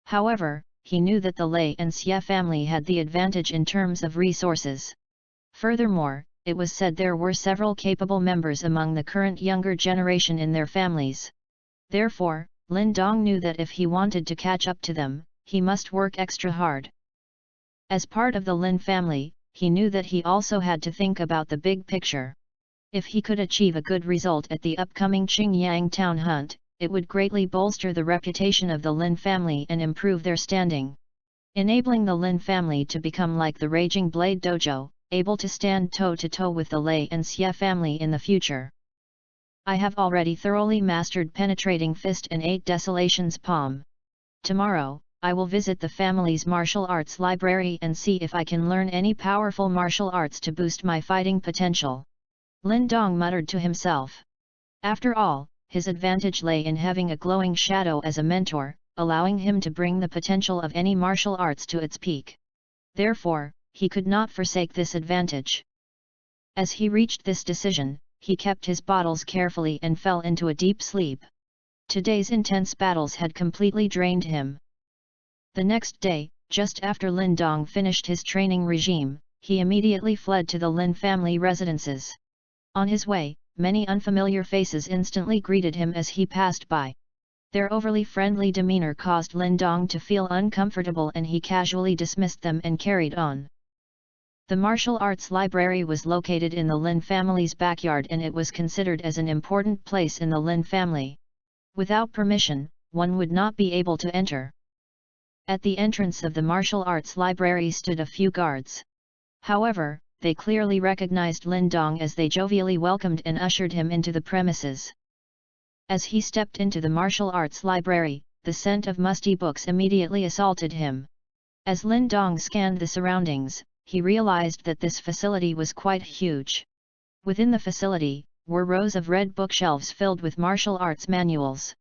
However, he knew that the Lei and Xie family had the advantage in terms of resources. Furthermore, it was said there were several capable members among the current younger generation in their families. Therefore, Lin Dong knew that if he wanted to catch up to them, he must work extra hard. As part of the Lin family, he knew that he also had to think about the big picture. If he could achieve a good result at the upcoming Qingyang town hunt, it would greatly bolster the reputation of the Lin family and improve their standing, enabling the Lin family to become like the Raging Blade Dojo, able to stand toe-to-toe with the Lei and Xie family in the future. I have already thoroughly mastered Penetrating Fist and 8 Desolations Palm. Tomorrow, I will visit the family's martial arts library and see if I can learn any powerful martial arts to boost my fighting potential. Lin Dong muttered to himself. After all, his advantage lay in having a glowing shadow as a mentor, allowing him to bring the potential of any martial arts to its peak. Therefore, he could not forsake this advantage. As he reached this decision, he kept his bottles carefully and fell into a deep sleep. Today's intense battles had completely drained him. The next day, just after Lin Dong finished his training regime, he immediately fled to the Lin family residences. On his way, many unfamiliar faces instantly greeted him as he passed by. Their overly friendly demeanor caused Lin Dong to feel uncomfortable and he casually dismissed them and carried on. The martial arts library was located in the Lin family's backyard and it was considered as an important place in the Lin family. Without permission, one would not be able to enter. At the entrance of the martial arts library stood a few guards. However, they clearly recognized Lin Dong as they jovially welcomed and ushered him into the premises. As he stepped into the martial arts library, the scent of musty books immediately assaulted him. As Lin Dong scanned the surroundings, he realized that this facility was quite huge. Within the facility, were rows of red bookshelves filled with martial arts manuals.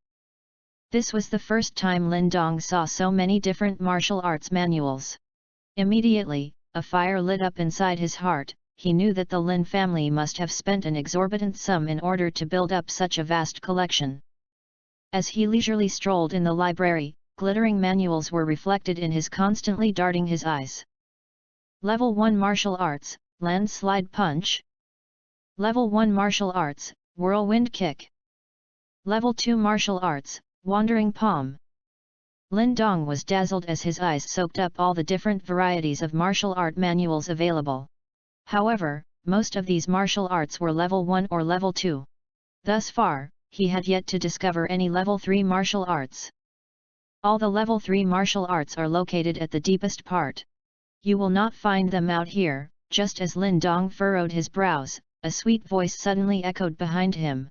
This was the first time Lin Dong saw so many different martial arts manuals. Immediately, a fire lit up inside his heart. He knew that the Lin family must have spent an exorbitant sum in order to build up such a vast collection. As he leisurely strolled in the library, glittering manuals were reflected in his constantly darting his eyes. Level 1 Martial Arts, Landslide Punch. Level 1 Martial Arts, Whirlwind Kick. Level 2 Martial Arts, Wandering Palm. Lin Dong was dazzled as his eyes soaked up all the different varieties of martial art manuals available. However, most of these martial arts were level 1 or level 2. Thus far, he had yet to discover any level 3 martial arts. All the level 3 martial arts are located at the deepest part. You will not find them out here. Just as Lin Dong furrowed his brows, a sweet voice suddenly echoed behind him.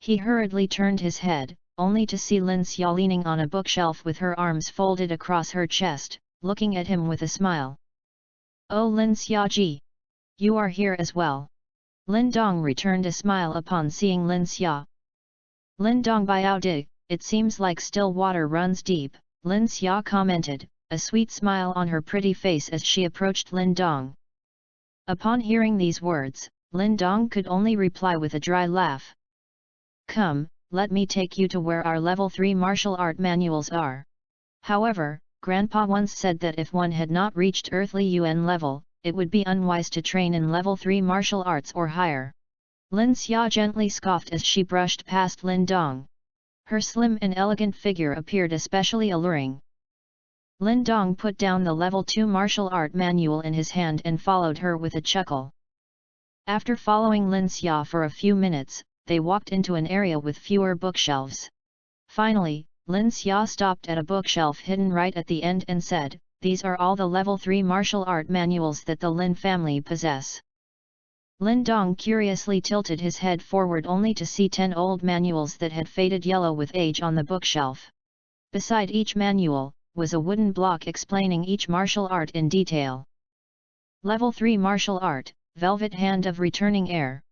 He hurriedly turned his head, only to see Lin Xiao leaning on a bookshelf with her arms folded across her chest, looking at him with a smile. "Oh Lin Xiaoji! You are here as well." Lin Dong returned a smile upon seeing Lin Xia. Lin Dong Biao Di, it seems like still water runs deep, Lin Xia commented, a sweet smile on her pretty face as she approached Lin Dong. Upon hearing these words, Lin Dong could only reply with a dry laugh. Come, let me take you to where our level 3 martial art manuals are. However, Grandpa once said that if one had not reached earthly UN level, it would be unwise to train in level 3 martial arts or higher. Lin Xia gently scoffed as she brushed past Lin Dong. Her slim and elegant figure appeared especially alluring. Lin Dong put down the level 2 martial art manual in his hand and followed her with a chuckle. After following Lin Xia for a few minutes, they walked into an area with fewer bookshelves. Finally, Lin Xia stopped at a bookshelf hidden right at the end and said, "These are all the level 3 martial art manuals that the Lin family possess." Lin Dong curiously tilted his head forward only to see 10 old manuals that had faded yellow with age on the bookshelf. Beside each manual, was a wooden block explaining each martial art in detail. Level 3 Martial Art, Velvet Hand of Returning Air.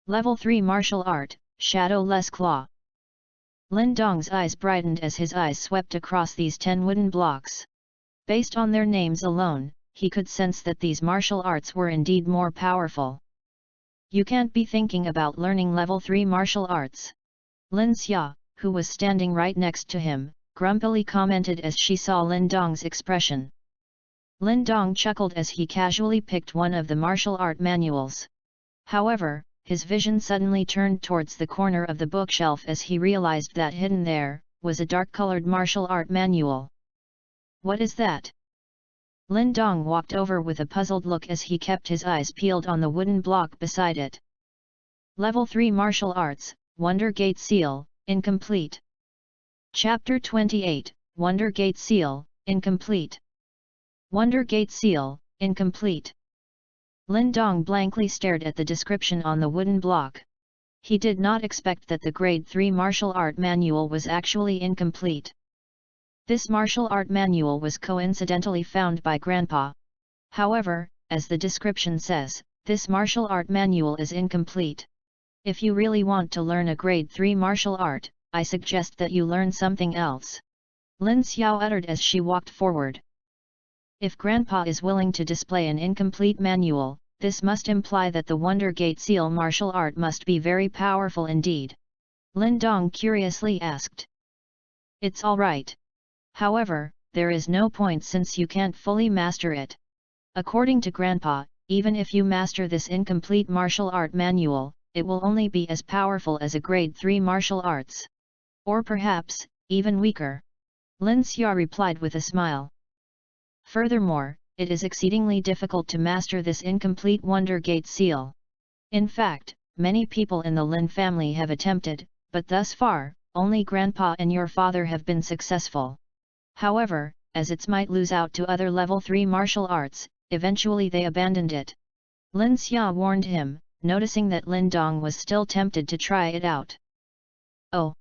Level 3 Martial Art, Shadowless Claw. Lin Dong's eyes brightened as his eyes swept across these 10 wooden blocks. Based on their names alone, he could sense that these martial arts were indeed more powerful. You can't be thinking about learning level 3 martial arts. Lin Xia, who was standing right next to him, grumpily commented as she saw Lin Dong's expression. Lin Dong chuckled as he casually picked one of the martial art manuals. However, his vision suddenly turned towards the corner of the bookshelf as he realized that hidden there, was a dark-colored martial art manual. What is that? Lin Dong walked over with a puzzled look as he kept his eyes peeled on the wooden block beside it. Level 3 Martial Arts, Wonder Gate Seal, incomplete. Chapter 28, Wonder Gate Seal, incomplete. Wonder Gate Seal, incomplete. Lin Dong blankly stared at the description on the wooden block. He did not expect that the Grade 3 martial art manual was actually incomplete. This martial art manual was coincidentally found by Grandpa. However, as the description says, this martial art manual is incomplete. If you really want to learn a Grade 3 martial art, I suggest that you learn something else. Lin Xiao uttered as she walked forward. If Grandpa is willing to display an incomplete manual, this must imply that the Wonder Gate Seal martial art must be very powerful indeed. Lin Dong curiously asked. It's alright. However, there is no point since you can't fully master it. According to Grandpa, even if you master this incomplete martial art manual, it will only be as powerful as a Grade 3 martial arts. Or perhaps, even weaker. Lin Xia replied with a smile. Furthermore, it is exceedingly difficult to master this incomplete Wonder Gate Seal. In fact, many people in the Lin family have attempted, but thus far, only Grandpa and your father have been successful. However, as it might lose out to other level 3 martial arts, eventually they abandoned it. Lin Xia warned him, noticing that Lin Dong was still tempted to try it out. Oh!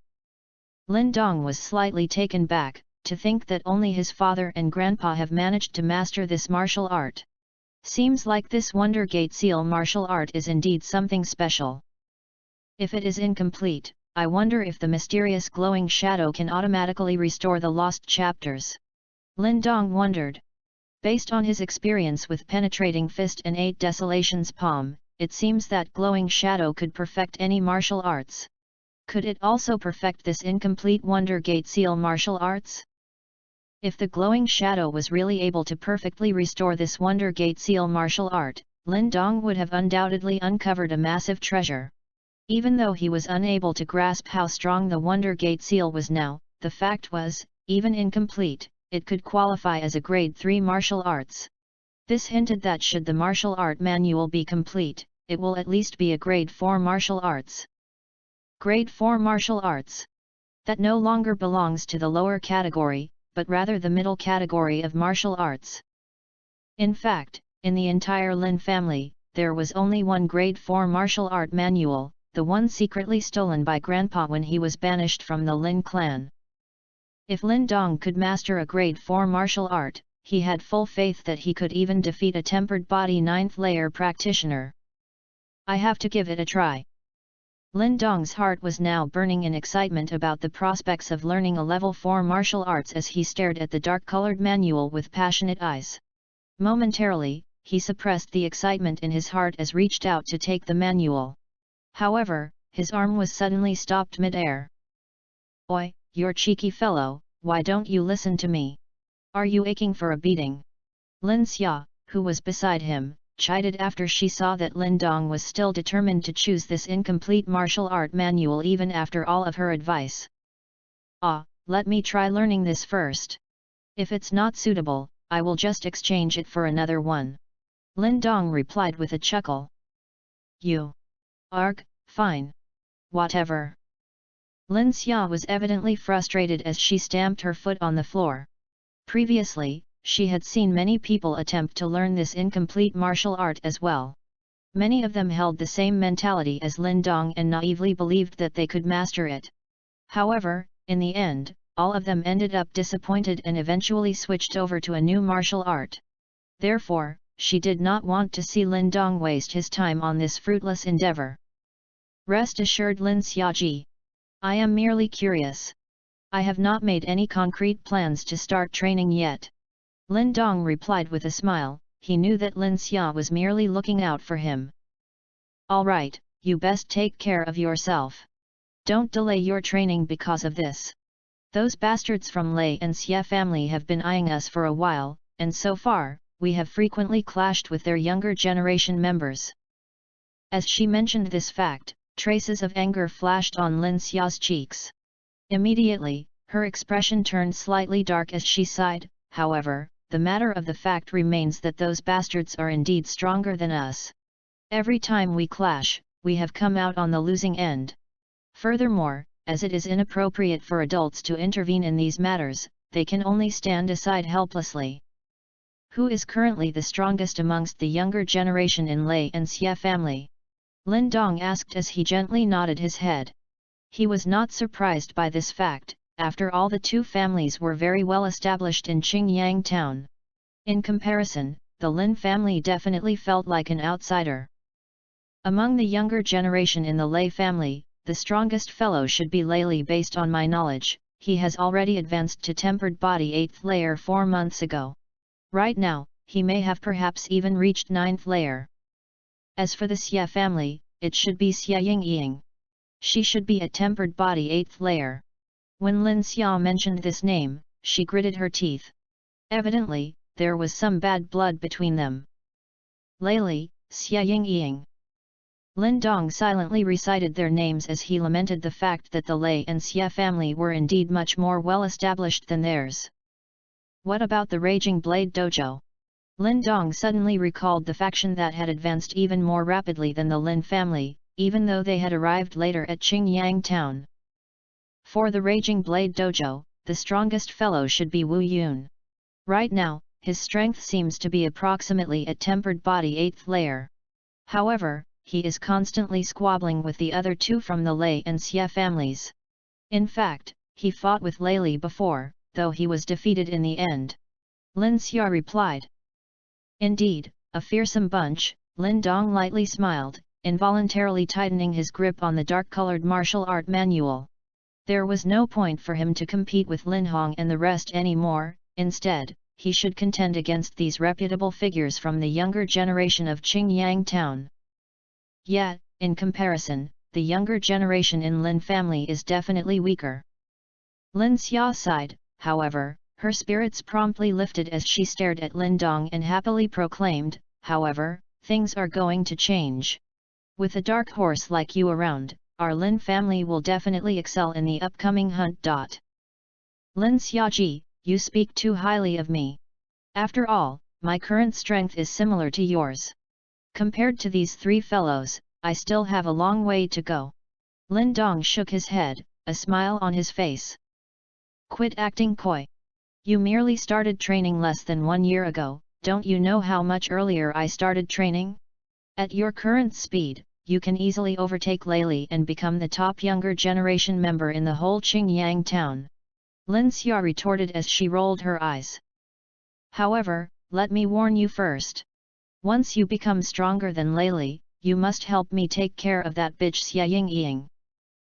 Lin Dong was slightly taken back, to think that only his father and Grandpa have managed to master this martial art. Seems like this Wonder Gate Seal martial art is indeed something special. If it is incomplete, I wonder if the mysterious glowing shadow can automatically restore the lost chapters. Lin Dong wondered. Based on his experience with Penetrating Fist and 8 Desolations Palm, it seems that glowing shadow could perfect any martial arts. Could it also perfect this incomplete Wonder Gate Seal martial arts? If the glowing shadow was really able to perfectly restore this Wonder Gate Seal martial art, Lin Dong would have undoubtedly uncovered a massive treasure. Even though he was unable to grasp how strong the Wonder Gate Seal was now, the fact was, even incomplete, it could qualify as a Grade 3 martial arts. This hinted that should the martial art manual be complete, it will at least be a Grade 4 martial arts. Grade 4 martial arts. That no longer belongs to the lower category, but rather the middle category of martial arts. In fact, in the entire Lin family, there was only one Grade 4 martial art manual, the one secretly stolen by Grandpa when he was banished from the Lin clan. If Lin Dong could master a Grade 4 martial art, he had full faith that he could even defeat a tempered body 9th layer practitioner. I have to give it a try. Lin Dong's heart was now burning in excitement about the prospects of learning a level 4 martial arts as he stared at the dark-colored manual with passionate eyes. Momentarily, he suppressed the excitement in his heart as reached out to take the manual. However, his arm was suddenly stopped mid-air. "Oi, you cheeky fellow, why don't you listen to me? Are you aching for a beating?" Lin Xia, who was beside him, chided after she saw that Lin Dong was still determined to choose this incomplete martial art manual even after all of her advice. Let me try learning this first. If it's not suitable, I will just exchange it for another one." Lin Dong replied with a chuckle. "You? Arg, fine. Whatever." Lin Xia was evidently frustrated as she stamped her foot on the floor. Previously, she had seen many people attempt to learn this incomplete martial art as well. Many of them held the same mentality as Lin Dong and naively believed that they could master it. However, in the end, all of them ended up disappointed and eventually switched over to a new martial art. Therefore, she did not want to see Lin Dong waste his time on this fruitless endeavor. "Rest assured, Lin Xiaji. I am merely curious. I have not made any concrete plans to start training yet." Lin Dong replied with a smile. He knew that Lin Xia was merely looking out for him. "All right, you best take care of yourself. Don't delay your training because of this. Those bastards from Lei and Xia family have been eyeing us for a while, and so far, we have frequently clashed with their younger generation members." As she mentioned this fact, traces of anger flashed on Lin Xia's cheeks. Immediately, her expression turned slightly dark as she sighed. "However, the matter of the fact remains that those bastards are indeed stronger than us. Every time we clash, we have come out on the losing end. Furthermore, as it is inappropriate for adults to intervene in these matters, they can only stand aside helplessly." "Who is currently the strongest amongst the younger generation in Lei and Xia family?" Lin Dong asked as he gently nodded his head. He was not surprised by this fact. After all, the two families were very well established in Qingyang town. In comparison, the Lin family definitely felt like an outsider. "Among the younger generation in the Lei family, the strongest fellow should be Lei Li. Based on my knowledge, he has already advanced to tempered body 8th layer 4 months ago. Right now, he may have perhaps even reached 9th layer. As for the Xia family, it should be Xia Yingying. She should be at tempered body 8th layer." When Lin Xia mentioned this name, she gritted her teeth. Evidently, there was some bad blood between them. "Lei Li, Xia Yingying." Lin Dong silently recited their names as he lamented the fact that the Lei and Xia family were indeed much more well established than theirs. "What about the Raging Blade Dojo?" Lin Dong suddenly recalled the faction that had advanced even more rapidly than the Lin family, even though they had arrived later at Qingyang town. "For the Raging Blade Dojo, the strongest fellow should be Wu Yun. Right now, his strength seems to be approximately at tempered body 8th layer. However, he is constantly squabbling with the other two from the Lei and Xia families. In fact, he fought with Lei Li before, though he was defeated in the end." Lin Xia replied. "Indeed, a fearsome bunch." Lin Dong lightly smiled, involuntarily tightening his grip on the dark-colored martial art manual. There was no point for him to compete with Lin Hong and the rest anymore. Instead, he should contend against these reputable figures from the younger generation of Qingyang town. Yet, in comparison, the younger generation in Lin family is definitely weaker. Lin Xia sighed. However, her spirits promptly lifted as she stared at Lin Dong and happily proclaimed, "However, things are going to change. With a dark horse like you around, our Lin family will definitely excel in the upcoming hunt. Lin Xiaji, you speak too highly of me. After all, my current strength is similar to yours. Compared to these three fellows, I still have a long way to go." Lin Dong shook his head, a smile on his face. "Quit acting coy. You merely started training less than 1 year ago, don't you know how much earlier I started training? At your current speed, you can easily overtake Lei Li and become the top younger generation member in the whole Qingyang town." Lin Xia retorted as she rolled her eyes. "However, let me warn you first. Once you become stronger than Lei Li, you must help me take care of that bitch Xia Ying.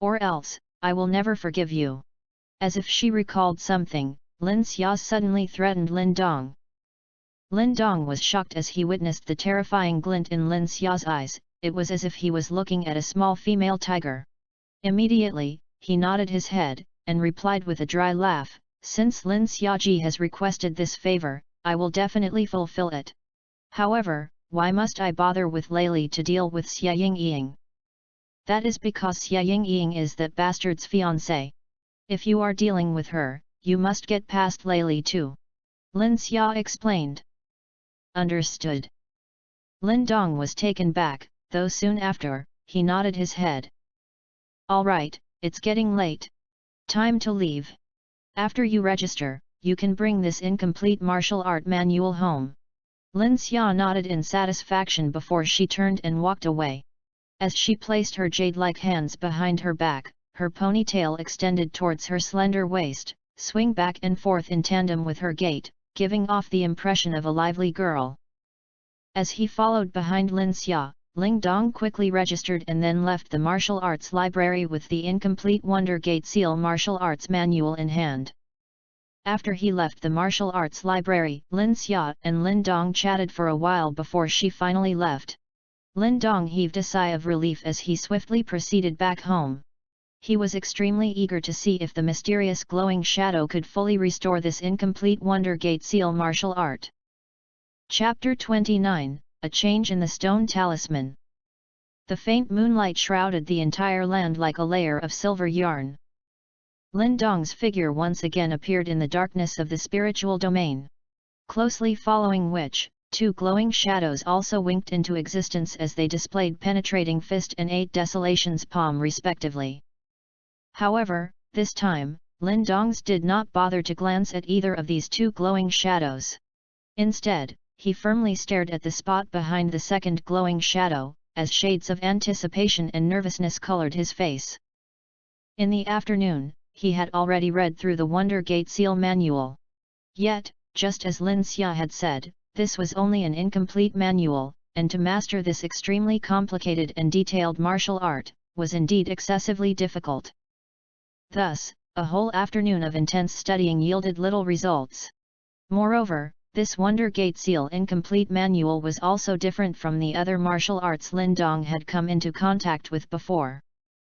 Or else, I will never forgive you. As if she recalled something, Lin Xia suddenly threatened Lin Dong. Lin Dong was shocked as he witnessed the terrifying glint in Lin Xia's eyes. It was as if he was looking at a small female tiger. Immediately, he nodded his head, and replied with a dry laugh, "Since Lin Xiaji has requested this favor, I will definitely fulfill it. However, why must I bother with Lei Li to deal with Xia Ying? That is because Xia Ying is that bastard's fiancé. If you are dealing with her, you must get past Lei Li too." Lin Xia explained. Understood. Lin Dong was taken back, though soon after, he nodded his head. All right, it's getting late. Time to leave. After you register, you can bring this incomplete martial art manual home. Lin Xia nodded in satisfaction before she turned and walked away. As she placed her jade-like hands behind her back, her ponytail extended towards her slender waist, swing back and forth in tandem with her gait, giving off the impression of a lively girl. As he followed behind Lin Xia, Ling Dong quickly registered and then left the martial arts library with the incomplete Wonder Gate Seal martial arts manual in hand. After he left the martial arts library, Lin Xia and Lin Dong chatted for a while before she finally left. Lin Dong heaved a sigh of relief as he swiftly proceeded back home. He was extremely eager to see if the mysterious glowing shadow could fully restore this incomplete Wonder Gate Seal martial art. Chapter 29, A Change in the Stone Talisman. The faint moonlight shrouded the entire land like a layer of silver yarn. Lin Dong's figure once again appeared in the darkness of the spiritual domain. Closely following which, two glowing shadows also winked into existence as they displayed penetrating fist and 8 desolations palm respectively. However, this time, Lin Dong's did not bother to glance at either of these two glowing shadows. Instead, he firmly stared at the spot behind the second glowing shadow, as shades of anticipation and nervousness colored his face. In the afternoon, he had already read through the Wonder Gate Seal manual. Yet, just as Lin Xia had said, this was only an incomplete manual, and to master this extremely complicated and detailed martial art, was indeed excessively difficult. Thus, a whole afternoon of intense studying yielded little results. Moreover, this Wonder Gate Seal incomplete manual was also different from the other martial arts Lin Dong had come into contact with before.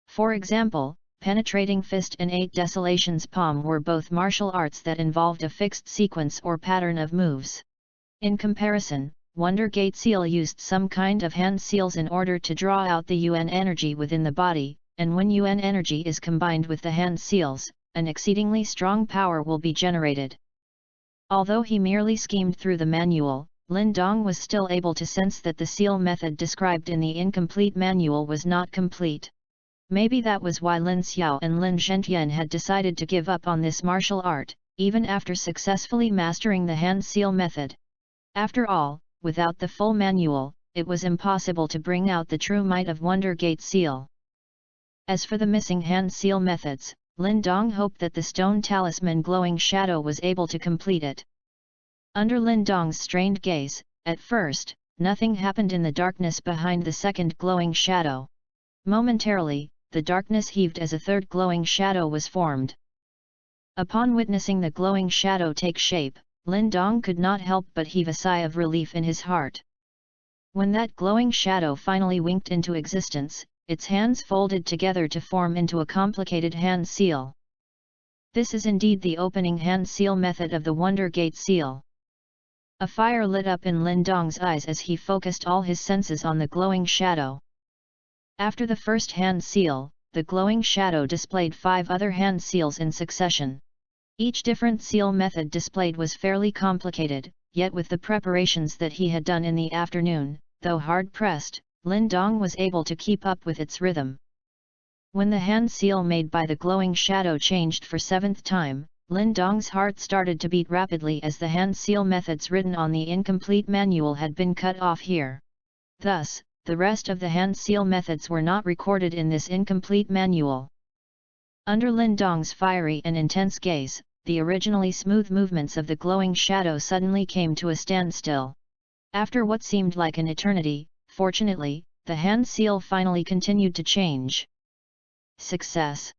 For example, Penetrating Fist and 8 Desolations Palm were both martial arts that involved a fixed sequence or pattern of moves. In comparison, Wonder Gate Seal used some kind of hand seals in order to draw out the Yuan energy within the body, and when Yuan energy is combined with the hand seals, an exceedingly strong power will be generated. Although he merely schemed through the manual, Lin Dong was still able to sense that the seal method described in the incomplete manual was not complete. Maybe that was why Lin Xiao and Lin Zhentian had decided to give up on this martial art, even after successfully mastering the hand seal method. After all, without the full manual, it was impossible to bring out the true might of Wonder Gate Seal. As for the missing hand seal methods, Lin Dong hoped that the stone talisman glowing shadow was able to complete it. Under Lin Dong's strained gaze, at first, nothing happened in the darkness behind the second glowing shadow. Momentarily, the darkness heaved as a third glowing shadow was formed. Upon witnessing the glowing shadow take shape, Lin Dong could not help but heave a sigh of relief in his heart. When that glowing shadow finally winked into existence, its hands folded together to form into a complicated hand seal. This is indeed the opening hand seal method of the Wonder Gate Seal. A fire lit up in Lin Dong's eyes as he focused all his senses on the glowing shadow. After the first hand seal, the glowing shadow displayed 5 other hand seals in succession. Each different seal method displayed was fairly complicated, yet with the preparations that he had done in the afternoon, though hard-pressed, Lin Dong was able to keep up with its rhythm. When the hand seal made by the glowing shadow changed for 7th time, Lin Dong's heart started to beat rapidly as the hand seal methods written on the incomplete manual had been cut off here. Thus, the rest of the hand seal methods were not recorded in this incomplete manual. Under Lin Dong's fiery and intense gaze, the originally smooth movements of the glowing shadow suddenly came to a standstill. After what seemed like an eternity, fortunately, the hand seal finally continued to change. Success.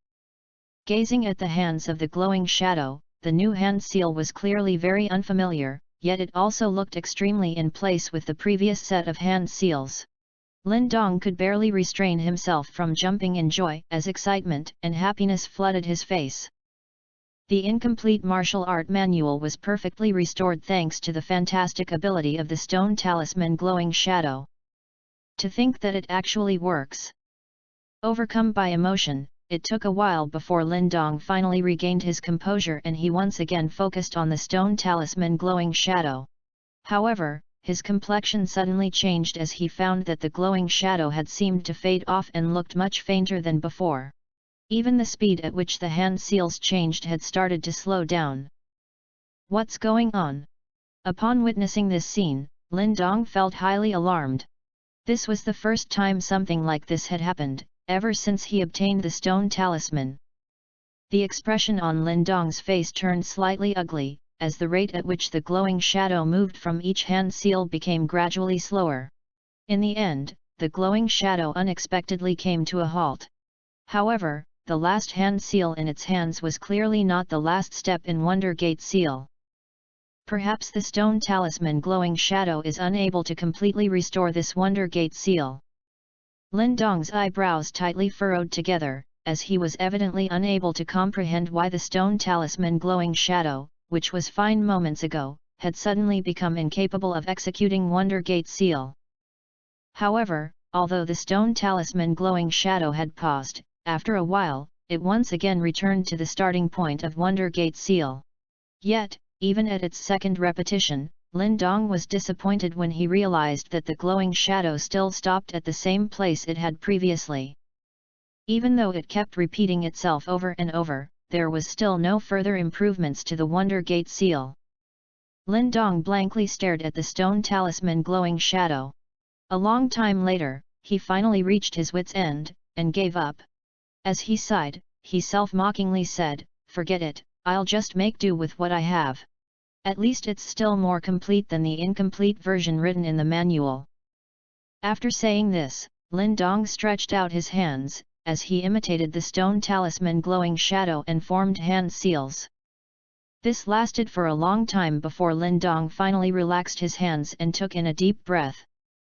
Gazing at the hands of the glowing shadow, the new hand seal was clearly very unfamiliar, yet it also looked extremely in place with the previous set of hand seals. Lin Dong could barely restrain himself from jumping in joy as excitement and happiness flooded his face. The incomplete martial art manual was perfectly restored thanks to the fantastic ability of the stone talisman glowing shadow. To think that it actually works. Overcome by emotion, it took a while before Lin Dong finally regained his composure and he once again focused on the stone talisman glowing shadow. However, his complexion suddenly changed as he found that the glowing shadow had seemed to fade off and looked much fainter than before. Even the speed at which the hand seals changed had started to slow down. What's going on? Upon witnessing this scene, Lin Dong felt highly alarmed. This was the first time something like this had happened, ever since he obtained the stone talisman. The expression on Lin Dong's face turned slightly ugly, as the rate at which the glowing shadow moved from each hand seal became gradually slower. In the end, the glowing shadow unexpectedly came to a halt. However, the last hand seal in its hands was clearly not the last step in Wonder Gate seal. Perhaps the stone talisman glowing shadow is unable to completely restore this Wonder Gate seal. Lin Dong's eyebrows tightly furrowed together, as he was evidently unable to comprehend why the stone talisman glowing shadow, which was fine moments ago, had suddenly become incapable of executing Wonder Gate seal. However, although the stone talisman glowing shadow had paused, after a while, it once again returned to the starting point of Wonder Gate seal. Yet, even at its second repetition, Lin Dong was disappointed when he realized that the glowing shadow still stopped at the same place it had previously. Even though it kept repeating itself over and over, there was still no further improvements to the Wonder Gate seal. Lin Dong blankly stared at the stone talisman glowing shadow. A long time later, he finally reached his wit's end, and gave up. As he sighed, he self-mockingly said, "Forget it, I'll just make do with what I have. At least it's still more complete than the incomplete version written in the manual." After saying this, Lin Dong stretched out his hands, as he imitated the stone talisman glowing shadow and formed hand seals. This lasted for a long time before Lin Dong finally relaxed his hands and took in a deep breath.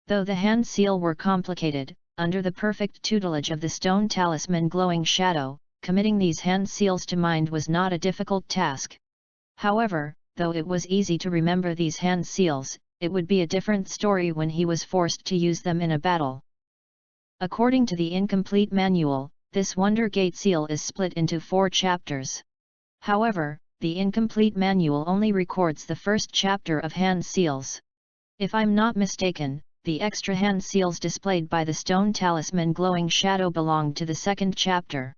Though the hand seal were complicated, under the perfect tutelage of the stone talisman glowing shadow, committing these hand seals to mind was not a difficult task. However, though it was easy to remember these hand seals, it would be a different story when he was forced to use them in a battle. According to the incomplete manual, this Wonder Gate seal is split into 4 chapters. However, the incomplete manual only records the first chapter of hand seals. If I'm not mistaken, the extra hand seals displayed by the stone talisman glowing shadow belonged to the second chapter.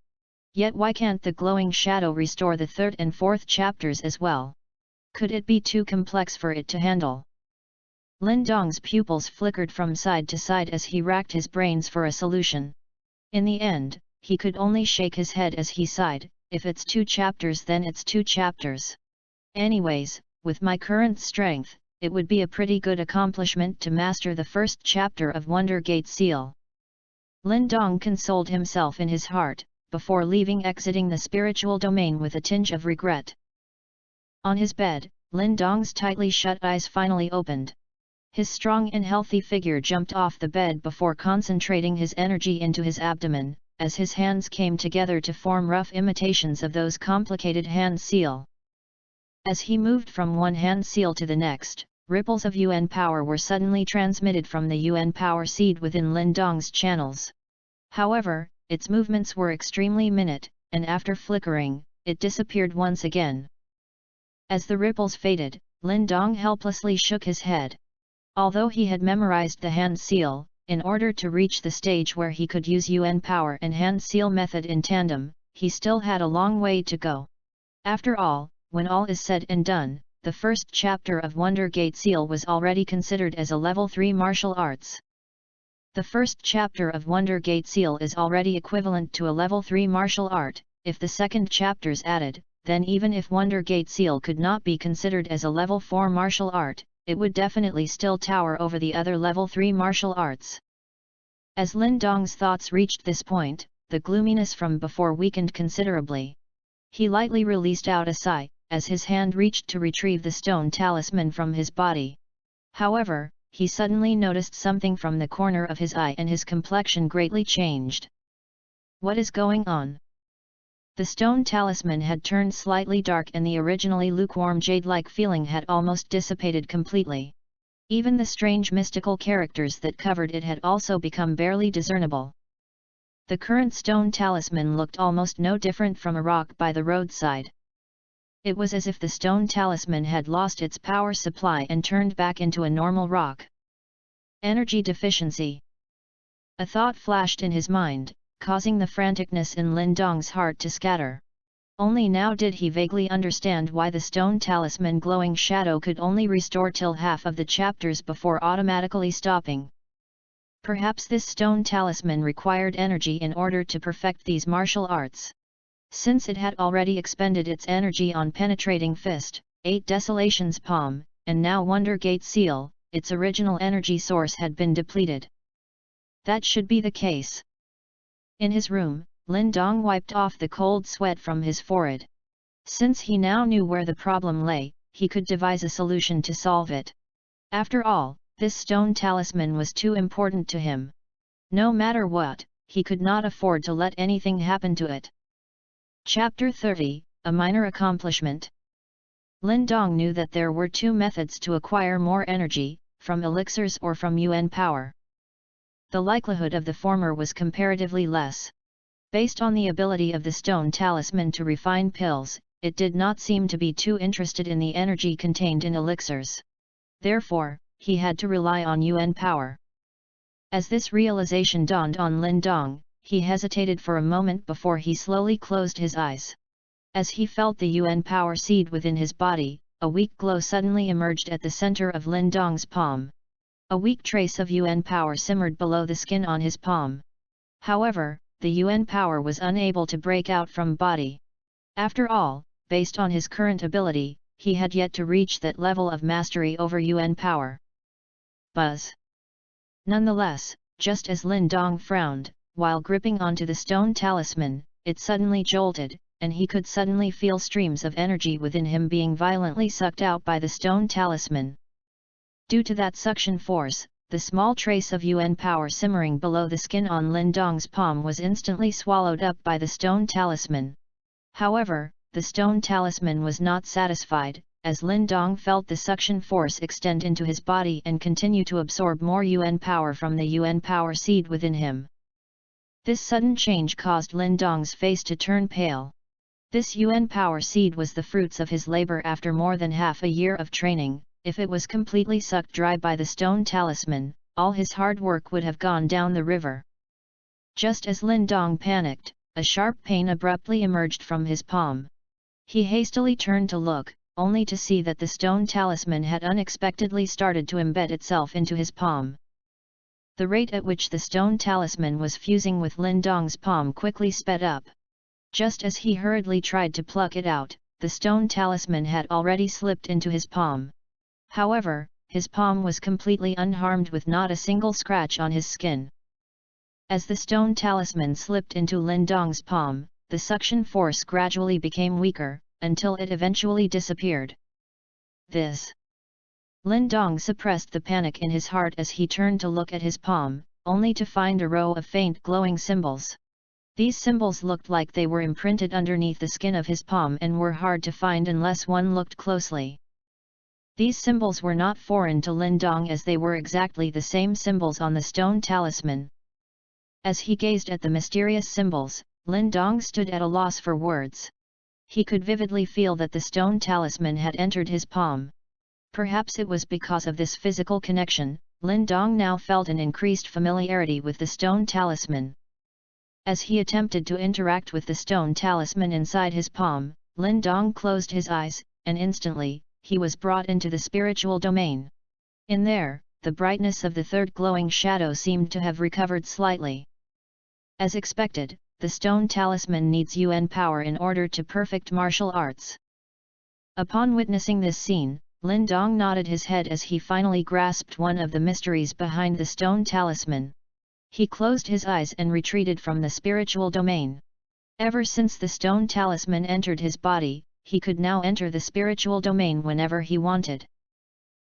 Yet why can't the glowing shadow restore the third and fourth chapters as well? Could it be too complex for it to handle? Lin Dong's pupils flickered from side to side as he racked his brains for a solution. In the end, he could only shake his head as he sighed, if it's 2 chapters then it's 2 chapters. Anyways, with my current strength, it would be a pretty good accomplishment to master the first chapter of Wonder Gate seal. Lin Dong consoled himself in his heart, before exiting the spiritual domain with a tinge of regret. On his bed, Lin Dong's tightly shut eyes finally opened. His strong and healthy figure jumped off the bed before concentrating his energy into his abdomen, as his hands came together to form rough imitations of those complicated hand seal. As he moved from one hand seal to the next, ripples of Yuan power were suddenly transmitted from the Yuan power seed within Lin Dong's channels. However, its movements were extremely minute, and after flickering, it disappeared once again. As the ripples faded, Lin Dong helplessly shook his head. Although he had memorized the hand seal, in order to reach the stage where he could use Yuan power and hand seal method in tandem, he still had a long way to go. After all, when all is said and done, the first chapter of Wonder Gate seal was already considered as a level 3 martial arts. The first chapter of Wonder Gate seal is already equivalent to a level 3 martial art. If the second chapter's added, then even if Wonder Gate seal could not be considered as a level 4 martial art, it would definitely still tower over the other level 3 martial arts. As Lin Dong's thoughts reached this point, the gloominess from before weakened considerably. He lightly released out a sigh, as his hand reached to retrieve the stone talisman from his body. However, he suddenly noticed something from the corner of his eye and his complexion greatly changed. What is going on? The stone talisman had turned slightly dark and the originally lukewarm jade-like feeling had almost dissipated completely. Even the strange mystical characters that covered it had also become barely discernible. The current stone talisman looked almost no different from a rock by the roadside. It was as if the stone talisman had lost its power supply and turned back into a normal rock. Energy deficiency. A thought flashed in his mind, causing the franticness in Lin Dong's heart to scatter. Only now did he vaguely understand why the stone talisman glowing shadow could only restore till half of the chapters before automatically stopping. Perhaps this stone talisman required energy in order to perfect these martial arts. Since it had already expended its energy on penetrating fist, 8 desolations palm, and now Wonder Gate seal, its original energy source had been depleted. That should be the case. In his room, Lin Dong wiped off the cold sweat from his forehead. Since he now knew where the problem lay, he could devise a solution to solve it. After all, this stone talisman was too important to him. No matter what, he could not afford to let anything happen to it. Chapter 30, A Minor Accomplishment. Lin Dong knew that there were 2 methods to acquire more energy, from elixirs or from Yuan power. The likelihood of the former was comparatively less. Based on the ability of the stone talisman to refine pills, it did not seem to be too interested in the energy contained in elixirs. Therefore, he had to rely on Yuan power. As this realization dawned on Lin Dong, he hesitated for a moment before he slowly closed his eyes. As he felt the Yuan power seed within his body, a weak glow suddenly emerged at the center of Lin Dong's palm. A weak trace of Yuan power simmered below the skin on his palm. However, the Yuan power was unable to break out from body. After all, based on his current ability, he had yet to reach that level of mastery over Yuan power. Buzz! Nonetheless, just as Lin Dong frowned, while gripping onto the stone talisman, it suddenly jolted, and he could suddenly feel streams of energy within him being violently sucked out by the stone talisman. Due to that suction force, the small trace of Yuan power simmering below the skin on Lin Dong's palm was instantly swallowed up by the stone talisman. However, the stone talisman was not satisfied, as Lin Dong felt the suction force extend into his body and continue to absorb more Yuan power from the Yuan power seed within him. This sudden change caused Lin Dong's face to turn pale. This Yuan power seed was the fruits of his labor after more than half a year of training. If it was completely sucked dry by the stone talisman, all his hard work would have gone down the river. Just as Lin Dong panicked, a sharp pain abruptly emerged from his palm. He hastily turned to look, only to see that the stone talisman had unexpectedly started to embed itself into his palm. The rate at which the stone talisman was fusing with Lin Dong's palm quickly sped up. Just as he hurriedly tried to pluck it out, the stone talisman had already slipped into his palm. However, his palm was completely unharmed with not a single scratch on his skin. As the stone talisman slipped into Lin Dong's palm, the suction force gradually became weaker, until it eventually disappeared. This. Lin Dong suppressed the panic in his heart as he turned to look at his palm, only to find a row of faint glowing symbols. These symbols looked like they were imprinted underneath the skin of his palm and were hard to find unless one looked closely. These symbols were not foreign to Lin Dong as they were exactly the same symbols on the stone talisman. As he gazed at the mysterious symbols, Lin Dong stood at a loss for words. He could vividly feel that the stone talisman had entered his palm. Perhaps it was because of this physical connection, Lin Dong now felt an increased familiarity with the stone talisman. As he attempted to interact with the stone talisman inside his palm, Lin Dong closed his eyes, and instantly, he was brought into the spiritual domain. In there, the brightness of the third glowing shadow seemed to have recovered slightly. As expected, the stone talisman needs Yuan power in order to perfect martial arts. Upon witnessing this scene, Lin Dong nodded his head as he finally grasped one of the mysteries behind the stone talisman. He closed his eyes and retreated from the spiritual domain. Ever since the stone talisman entered his body, he could now enter the spiritual domain whenever he wanted.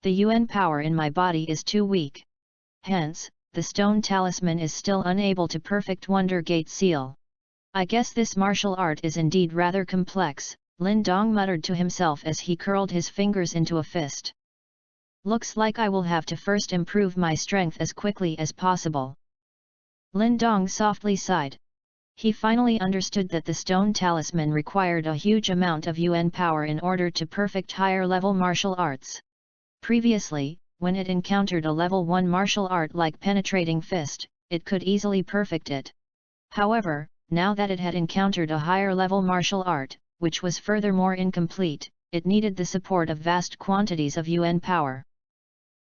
The Yuan power in my body is too weak. Hence, the stone talisman is still unable to perfect Wonder Gate Seal. I guess this martial art is indeed rather complex, Lin Dong muttered to himself as he curled his fingers into a fist. Looks like I will have to first improve my strength as quickly as possible. Lin Dong softly sighed. He finally understood that the stone talisman required a huge amount of Yuan power in order to perfect higher-level martial arts. Previously, when it encountered a level 1 martial art like penetrating fist, it could easily perfect it. However, now that it had encountered a higher-level martial art, which was furthermore incomplete, it needed the support of vast quantities of Yuan power.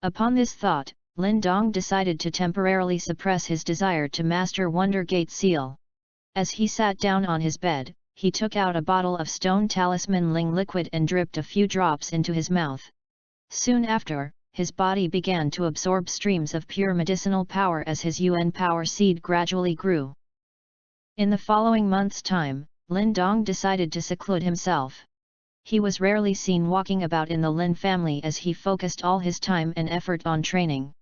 Upon this thought, Lin Dong decided to temporarily suppress his desire to master Wonder Gate Seal. As he sat down on his bed, he took out a bottle of stone talisman Ling liquid and dripped a few drops into his mouth. Soon after, his body began to absorb streams of pure medicinal power as his Yuan power seed gradually grew. In the following month's time, Lin Dong decided to seclude himself. He was rarely seen walking about in the Lin family as he focused all his time and effort on training.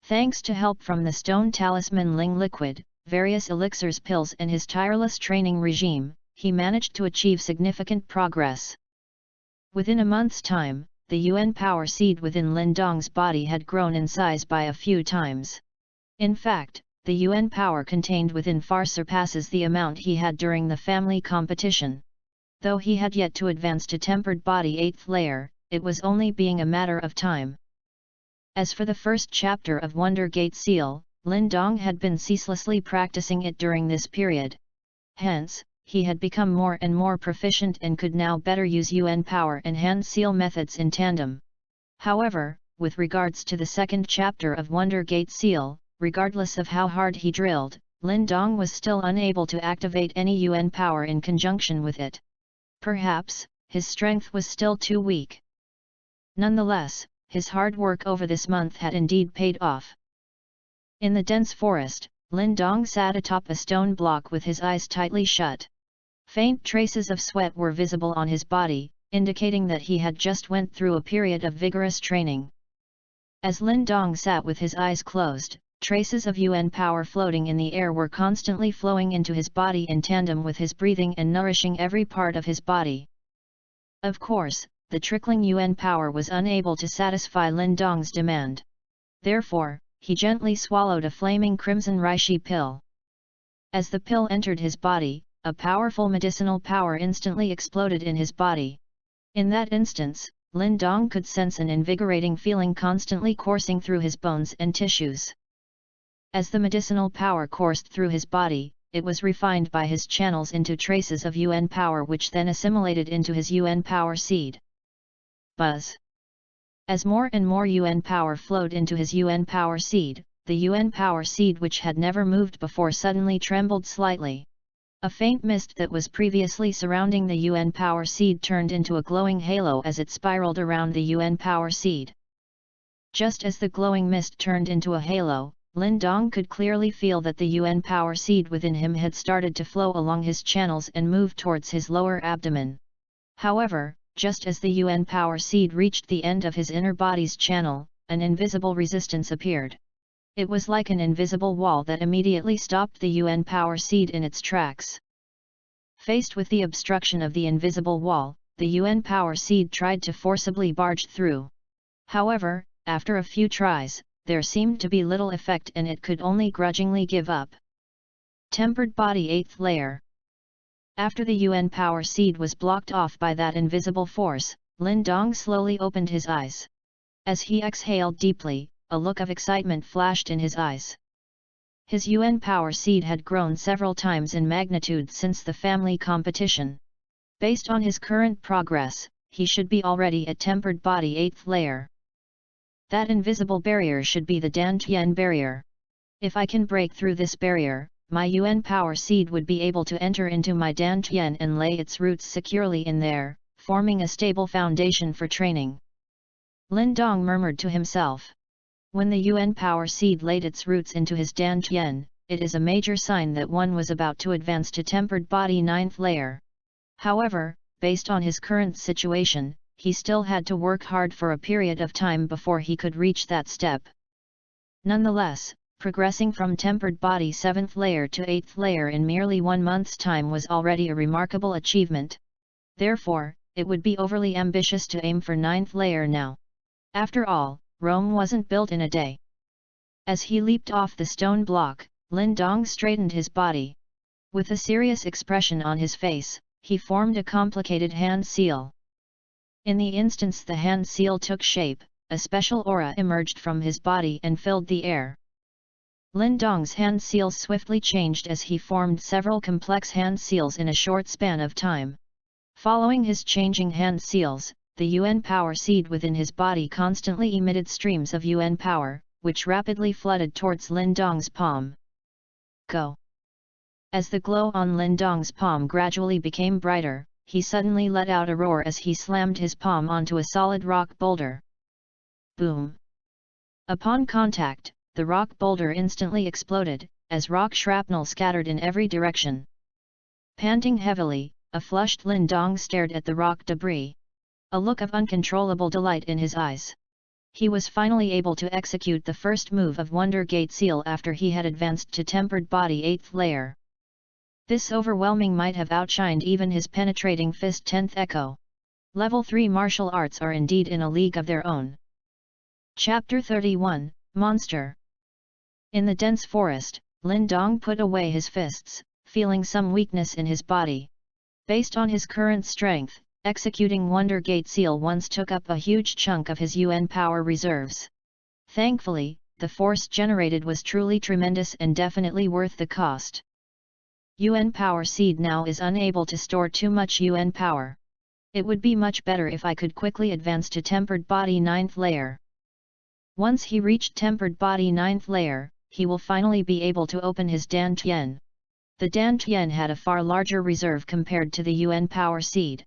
Thanks to help from the stone talisman Ling liquid, various elixirs pills and his tireless training regime, he managed to achieve significant progress. Within a month's time, the Yuan power seed within Lin Dong's body had grown in size by a few times. In fact, the Yuan power contained within far surpasses the amount he had during the family competition. Though he had yet to advance to tempered body 8th layer, it was only being a matter of time. As for the first chapter of Wonder Gate Seal, Lin Dong had been ceaselessly practicing it during this period. Hence, he had become more and more proficient and could now better use Yuan power and hand seal methods in tandem. However, with regards to the second chapter of Wonder Gate Seal, regardless of how hard he drilled, Lin Dong was still unable to activate any Yuan power in conjunction with it. Perhaps, his strength was still too weak. Nonetheless, his hard work over this month had indeed paid off. In the dense forest, Lin Dong sat atop a stone block with his eyes tightly shut. Faint traces of sweat were visible on his body, indicating that he had just went through a period of vigorous training. As Lin Dong sat with his eyes closed, traces of Yuan power floating in the air were constantly flowing into his body in tandem with his breathing and nourishing every part of his body. Of course, the trickling Yuan power was unable to satisfy Lin Dong's demand. Therefore, he gently swallowed a flaming crimson reishi pill. As the pill entered his body, a powerful medicinal power instantly exploded in his body. In that instance, Lin Dong could sense an invigorating feeling constantly coursing through his bones and tissues. As the medicinal power coursed through his body, it was refined by his channels into traces of Yuan power which then assimilated into his Yuan power seed. Buzz! As more and more Yuan power flowed into his Yuan power seed, the Yuan power seed which had never moved before suddenly trembled slightly. A faint mist that was previously surrounding the Yuan power seed turned into a glowing halo as it spiraled around the Yuan power seed. Just as the glowing mist turned into a halo, Lin Dong could clearly feel that the Yuan power seed within him had started to flow along his channels and move towards his lower abdomen. However, just as the Yuan power seed reached the end of his inner body's channel, an invisible resistance appeared. It was like an invisible wall that immediately stopped the Yuan power seed in its tracks. Faced with the obstruction of the invisible wall, the Yuan power seed tried to forcibly barge through. However, after a few tries, there seemed to be little effect and it could only grudgingly give up. Tempered body 8th layer. After the Yuan power seed was blocked off by that invisible force, Lin Dong slowly opened his eyes. As he exhaled deeply, a look of excitement flashed in his eyes. His Yuan power seed had grown several times in magnitude since the family competition. Based on his current progress, he should be already at tempered body 8th layer. That invisible barrier should be the Dantian barrier. If I can break through this barrier, my Yuan power seed would be able to enter into my Dantian and lay its roots securely in there, forming a stable foundation for training. Lin Dong murmured to himself. When the Yuan power seed laid its roots into his Dan Qian, it is a major sign that one was about to advance to tempered body 9th layer. However, based on his current situation, he still had to work hard for a period of time before he could reach that step. Nonetheless, progressing from tempered body 7th layer to 8th layer in merely 1 month's time was already a remarkable achievement. Therefore, it would be overly ambitious to aim for 9th layer now. After all, Rome wasn't built in a day. As he leaped off the stone block, Lin Dong straightened his body. With a serious expression on his face, he formed a complicated hand seal. In the instance the hand seal took shape, a special aura emerged from his body and filled the air. Lin Dong's hand seals swiftly changed as he formed several complex hand seals in a short span of time. Following his changing hand seals, the Yuan power seed within his body constantly emitted streams of Yuan power, which rapidly flooded towards Lin Dong's palm. Go! As the glow on Lin Dong's palm gradually became brighter, he suddenly let out a roar as he slammed his palm onto a solid rock boulder. Boom! Upon contact, the rock boulder instantly exploded, as rock shrapnel scattered in every direction. Panting heavily, a flushed Lin Dong stared at the rock debris. A look of uncontrollable delight in his eyes. He was finally able to execute the first move of Wonder Gate Seal after he had advanced to tempered body 8th layer. This overwhelming might have outshined even his penetrating fist 10th echo. Level 3 martial arts are indeed in a league of their own. Chapter 31, Monster. In the dense forest, Lin Dong put away his fists, feeling some weakness in his body. Based on his current strength, executing Wonder Gate Seal once took up a huge chunk of his Yuan power reserves. Thankfully, the force generated was truly tremendous and definitely worth the cost. Yuan power seed now is unable to store too much Yuan power. It would be much better if I could quickly advance to tempered body 9th layer. Once he reached tempered body 9th layer, he will finally be able to open his Dan Qian. The Dan Qian had a far larger reserve compared to the Yuan power seed.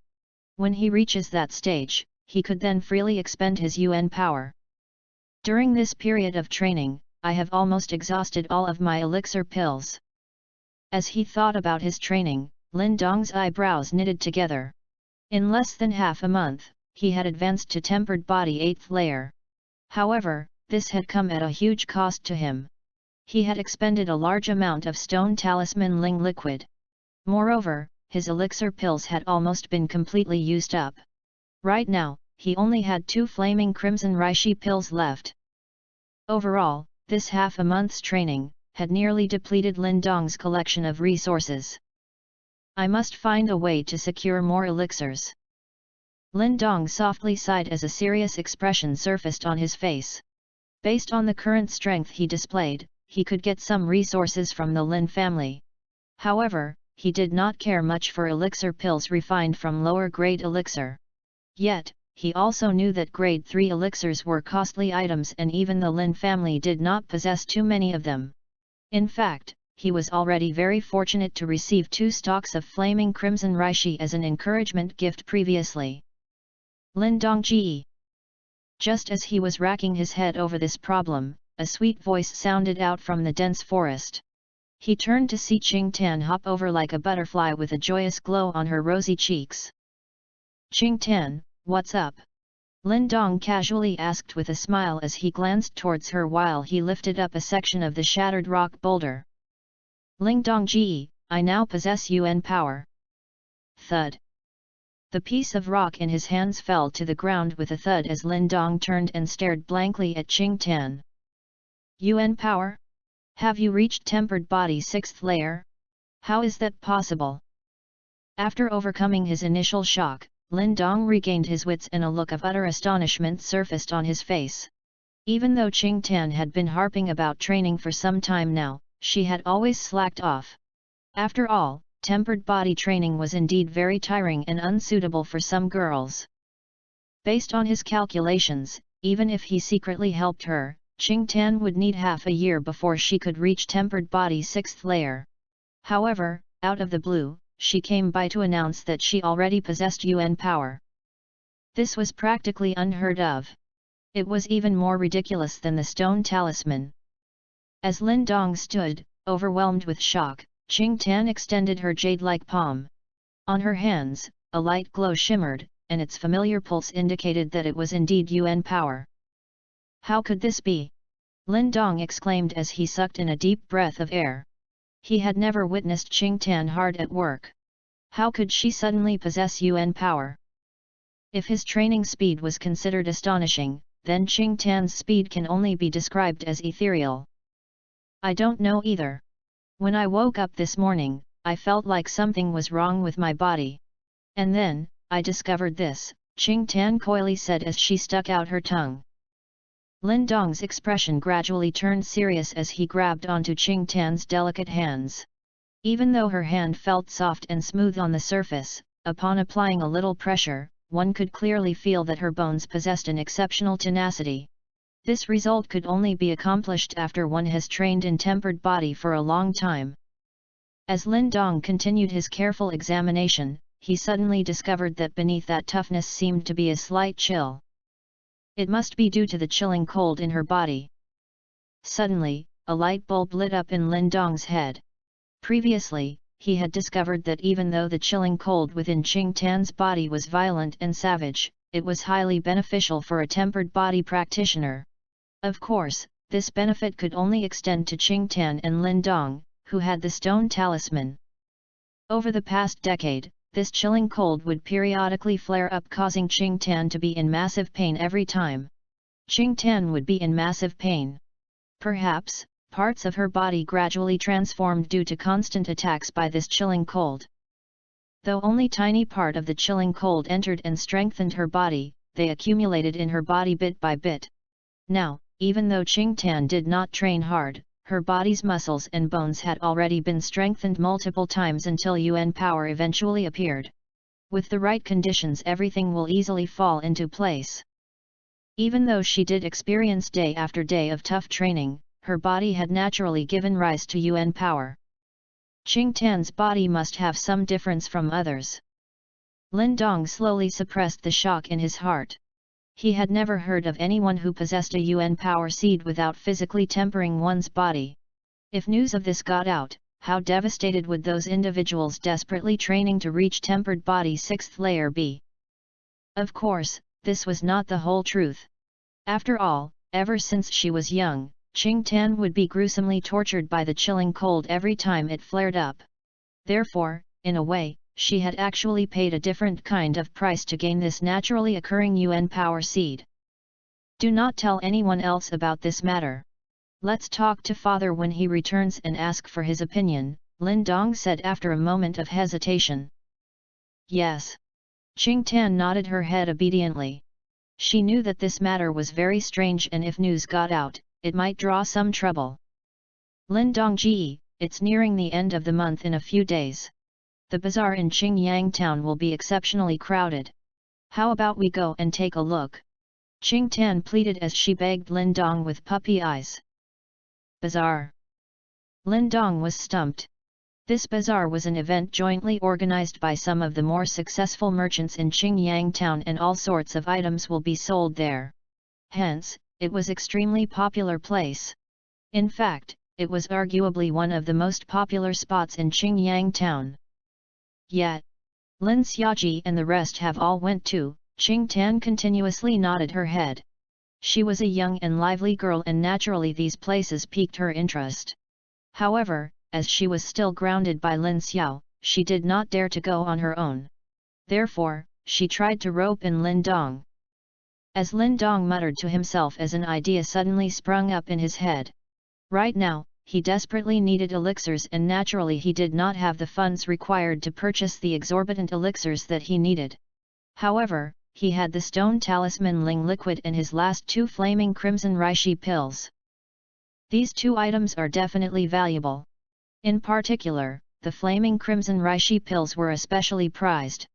When he reaches that stage, he could then freely expend his Yuan power. During this period of training, I have almost exhausted all of my elixir pills. As he thought about his training, Lin Dong's eyebrows knitted together. In less than half a month, he had advanced to tempered body 8th layer. However, this had come at a huge cost to him. He had expended a large amount of stone talisman Ling liquid. Moreover, his elixir pills had almost been completely used up. Right now, he only had 2 flaming crimson reishi pills left. Overall, this half a month's training had nearly depleted Lin Dong's collection of resources. I must find a way to secure more elixirs. Lin Dong softly sighed as a serious expression surfaced on his face. Based on the current strength he displayed, he could get some resources from the Lin family. However, he did not care much for elixir pills refined from lower grade elixir. Yet, he also knew that grade 3 elixirs were costly items and even the Lin family did not possess too many of them. In fact, he was already very fortunate to receive 2 stalks of flaming crimson reishi as an encouragement gift previously. Lin Dongji. Just as he was racking his head over this problem, a sweet voice sounded out from the dense forest. He turned to see Qing Tan hop over like a butterfly with a joyous glow on her rosy cheeks. Qing Tan, what's up? Lin Dong casually asked with a smile as he glanced towards her while he lifted up a section of the shattered rock boulder. Ling Dongji, I now possess Yuan power. Thud. The piece of rock in his hands fell to the ground with a thud as Lin Dong turned and stared blankly at Qing Tan. Yuan power? Have you reached tempered body 6th layer? How is that possible? After overcoming his initial shock, Lin Dong regained his wits and a look of utter astonishment surfaced on his face. Even though Qing Tan had been harping about training for some time now, she had always slacked off. After all, tempered body training was indeed very tiring and unsuitable for some girls. Based on his calculations, even if he secretly helped her, Qing Tan would need half a year before she could reach tempered body 6th layer. However, out of the blue, she came by to announce that she already possessed Yuan power. This was practically unheard of. It was even more ridiculous than the stone talisman. As Lin Dong stood, overwhelmed with shock, Qing Tan extended her jade-like palm. On her hands, a light glow shimmered, and its familiar pulse indicated that it was indeed Yuan power. How could this be? Lin Dong exclaimed as he sucked in a deep breath of air. He had never witnessed Qing Tan hard at work. How could she suddenly possess Yuan power? If his training speed was considered astonishing, then Qing Tan's speed can only be described as ethereal. I don't know either. When I woke up this morning, I felt like something was wrong with my body. And then, I discovered this, Qing Tan coyly said as she stuck out her tongue. Lin Dong's expression gradually turned serious as he grabbed onto Qing Tan's delicate hands. Even though her hand felt soft and smooth on the surface, upon applying a little pressure, one could clearly feel that her bones possessed an exceptional tenacity. This result could only be accomplished after one has trained in tempered body for a long time. As Lin Dong continued his careful examination, he suddenly discovered that beneath that toughness seemed to be a slight chill. It must be due to the chilling cold in her body. Suddenly, a light bulb lit up in Lin Dong's head. Previously, he had discovered that even though the chilling cold within Qing Tan's body was violent and savage, it was highly beneficial for a tempered body practitioner. Of course, this benefit could only extend to Qing Tan and Lin Dong, who had the stone talisman. Over the past decade, this chilling cold would periodically flare up, causing Qing Tan to be in massive pain every time. Qing Tan would be in massive pain. Perhaps, parts of her body gradually transformed due to constant attacks by this chilling cold. Though only tiny part of the chilling cold entered and strengthened her body, they accumulated in her body bit by bit. Now, even though Qing Tan did not train hard, her body's muscles and bones had already been strengthened multiple times until Yuan power eventually appeared. With the right conditions, everything will easily fall into place. Even though she did experience day after day of tough training, her body had naturally given rise to Yuan power. Qing Tan's body must have some difference from others. Lin Dong slowly suppressed the shock in his heart. He had never heard of anyone who possessed a Yuan power seed without physically tempering one's body. If news of this got out, how devastated would those individuals desperately training to reach tempered body 6th layer be? Of course, this was not the whole truth. After all, ever since she was young, Qing Tan would be gruesomely tortured by the chilling cold every time it flared up. Therefore, in a way, she had actually paid a different kind of price to gain this naturally occurring Yuan power seed. Do not tell anyone else about this matter. Let's talk to father when he returns and ask for his opinion, Lin Dong said after a moment of hesitation. Yes. Qing Tan nodded her head obediently. She knew that this matter was very strange, and if news got out, it might draw some trouble. Lin Dongji, it's nearing the end of the month in a few days. The bazaar in Qingyang town will be exceptionally crowded. How about we go and take a look? Qing Tan pleaded as she begged Lin Dong with puppy eyes. Bazaar. Lin Dong was stumped. This bazaar was an event jointly organized by some of the more successful merchants in Qingyang town, and all sorts of items will be sold there. Hence, it was extremely popular place. In fact, it was arguably one of the most popular spots in Qingyang town. Yet, Lin Xiaoji and the rest have all went too. Qing Tan continuously nodded her head. She was a young and lively girl, and naturally these places piqued her interest. However, as she was still grounded by Lin Xiao, she did not dare to go on her own. Therefore, she tried to rope in Lin Dong. As Lin Dong muttered to himself as an idea suddenly sprung up in his head. Right now, he desperately needed elixirs, and naturally he did not have the funds required to purchase the exorbitant elixirs that he needed. However, he had the stone talisman Ling liquid and his last 2 flaming crimson reishi pills. These 2 items are definitely valuable. In particular, the flaming crimson reishi pills were especially prized.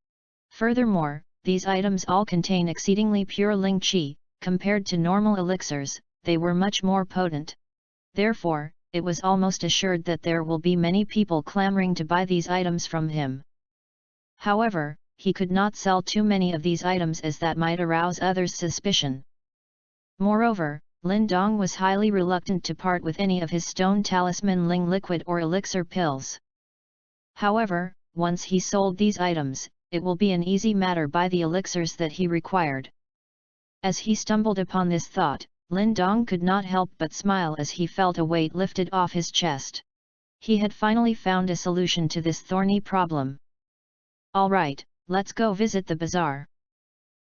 Furthermore, these items all contain exceedingly pure Ling Qi. Compared to normal elixirs, they were much more potent. Therefore, it was almost assured that there will be many people clamoring to buy these items from him. However, he could not sell too many of these items, as that might arouse others' suspicion. Moreover, Lin Dong was highly reluctant to part with any of his stone talisman Ling liquid or elixir pills. However, once he sold these items, it will be an easy matter buy the elixirs that he required. As he stumbled upon this thought, Lin Dong could not help but smile as he felt a weight lifted off his chest. He had finally found a solution to this thorny problem. Alright, let's go visit the bazaar.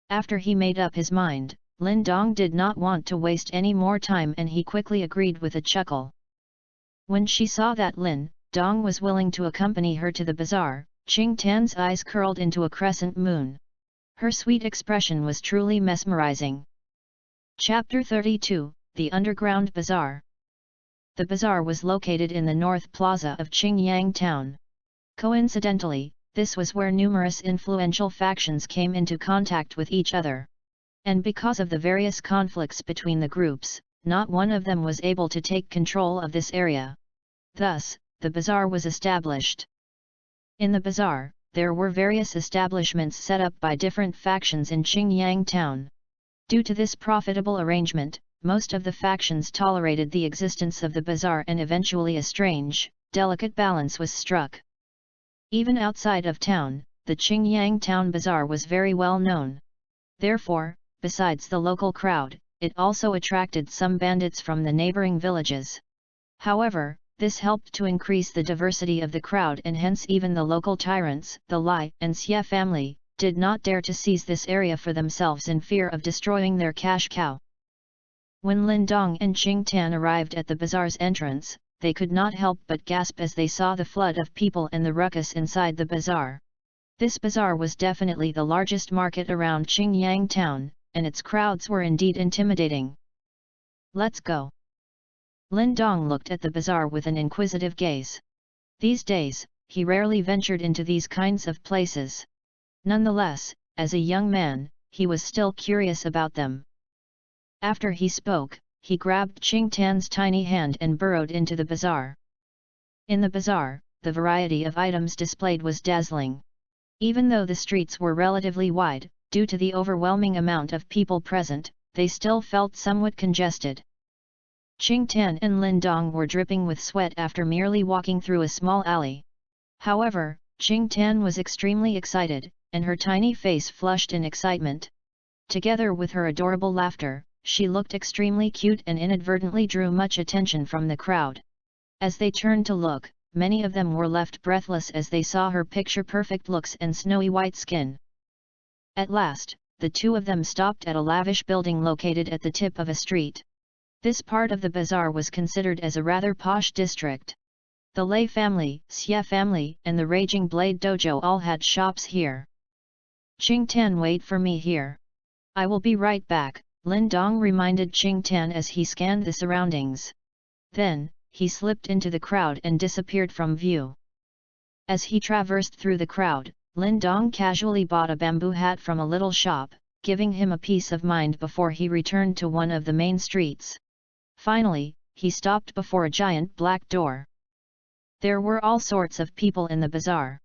After he made up his mind, Lin Dong did not want to waste any more time and he quickly agreed with a chuckle. When she saw that Lin Dong was willing to accompany her to the bazaar, Qing Tan's eyes curled into a crescent moon. Her sweet expression was truly mesmerizing. Chapter 32, The Underground Bazaar. The bazaar was located in the North Plaza of Qingyang Town. Coincidentally, this was where numerous influential factions came into contact with each other. And because of the various conflicts between the groups, not one of them was able to take control of this area. Thus, the bazaar was established. In the bazaar, there were various establishments set up by different factions in Qingyang Town. Due to this profitable arrangement, most of the factions tolerated the existence of the bazaar and eventually a strange, delicate balance was struck. Even outside of town, the Qingyang Town Bazaar was very well known. Therefore, besides the local crowd, it also attracted some bandits from the neighboring villages. However, this helped to increase the diversity of the crowd and hence even the local tyrants, the Lai and Xie family, did not dare to seize this area for themselves in fear of destroying their cash cow. When Lin Dong and Qing Tan arrived at the bazaar's entrance, they could not help but gasp as they saw the flood of people and the ruckus inside the bazaar. This bazaar was definitely the largest market around Qingyang Town, and its crowds were indeed intimidating. Let's go. Lin Dong looked at the bazaar with an inquisitive gaze. These days, he rarely ventured into these kinds of places. Nonetheless, as a young man, he was still curious about them. After he spoke, he grabbed Qing Tan's tiny hand and burrowed into the bazaar. In the bazaar, the variety of items displayed was dazzling. Even though the streets were relatively wide, due to the overwhelming amount of people present, they still felt somewhat congested. Qing Tan and Lin Dong were dripping with sweat after merely walking through a small alley. However, Qing Tan was extremely excited, and her tiny face flushed in excitement. Together with her adorable laughter, she looked extremely cute and inadvertently drew much attention from the crowd. As they turned to look, many of them were left breathless as they saw her picture-perfect looks and snowy white skin. At last, the two of them stopped at a lavish building located at the tip of a street. This part of the bazaar was considered as a rather posh district. The Lei family, Xie family, and the Raging Blade Dojo all had shops here. Qing Tan, wait for me here. I will be right back, Lin Dong reminded Qing Tan as he scanned the surroundings. Then, he slipped into the crowd and disappeared from view. As he traversed through the crowd, Lin Dong casually bought a bamboo hat from a little shop, giving him a peace of mind before he returned to one of the main streets. Finally, he stopped before a giant black door. There were all sorts of people in the bazaar.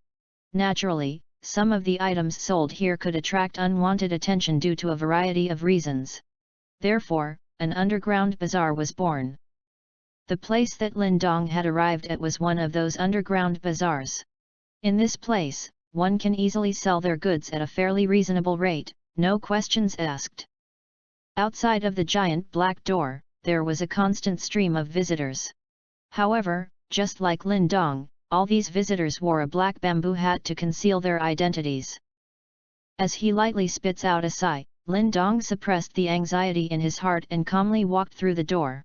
Naturally, some of the items sold here could attract unwanted attention due to a variety of reasons. Therefore, an underground bazaar was born. The place that Lin Dong had arrived at was one of those underground bazaars. In this place, one can easily sell their goods at a fairly reasonable rate, no questions asked. Outside of the giant black door, there was a constant stream of visitors. However, just like Lin Dong, all these visitors wore a black bamboo hat to conceal their identities. As he lightly spits out a sigh, Lin Dong suppressed the anxiety in his heart and calmly walked through the door.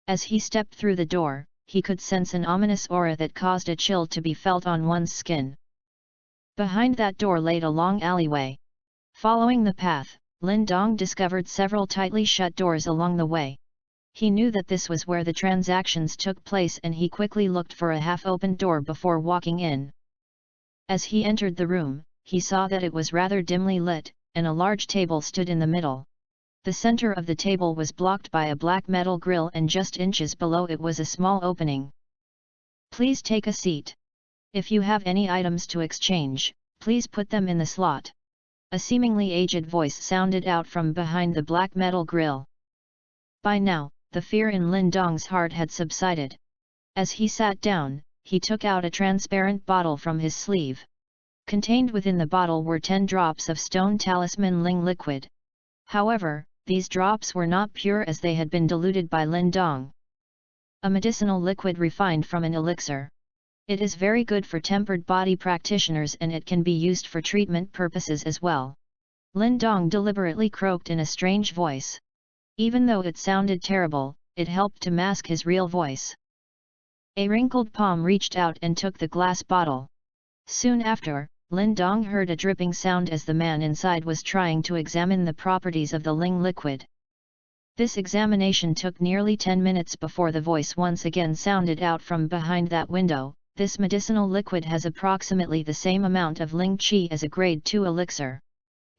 As he stepped through the door, he could sense an ominous aura that caused a chill to be felt on one's skin. Behind that door lay a long alleyway. Following the path, Lin Dong discovered several tightly shut doors along the way. He knew that this was where the transactions took place and he quickly looked for a half-opened door before walking in. As he entered the room, he saw that it was rather dimly lit, and a large table stood in the middle. The center of the table was blocked by a black metal grill and just inches below it was a small opening. Please take a seat. If you have any items to exchange, please put them in the slot. A seemingly aged voice sounded out from behind the black metal grill. By now, the fear in Lin Dong's heart had subsided. As he sat down, he took out a transparent bottle from his sleeve. Contained within the bottle were 10 drops of stone talisman Ling liquid. However, these drops were not pure as they had been diluted by Lin Dong. A medicinal liquid refined from an elixir. It is very good for tempered body practitioners and it can be used for treatment purposes as well. Lin Dong deliberately croaked in a strange voice. Even though it sounded terrible, it helped to mask his real voice. A wrinkled palm reached out and took the glass bottle. Soon after, Lin Dong heard a dripping sound as the man inside was trying to examine the properties of the Ling liquid. This examination took nearly 10 minutes before the voice once again sounded out from behind that window. This medicinal liquid has approximately the same amount of Ling Qi as a grade 2 elixir.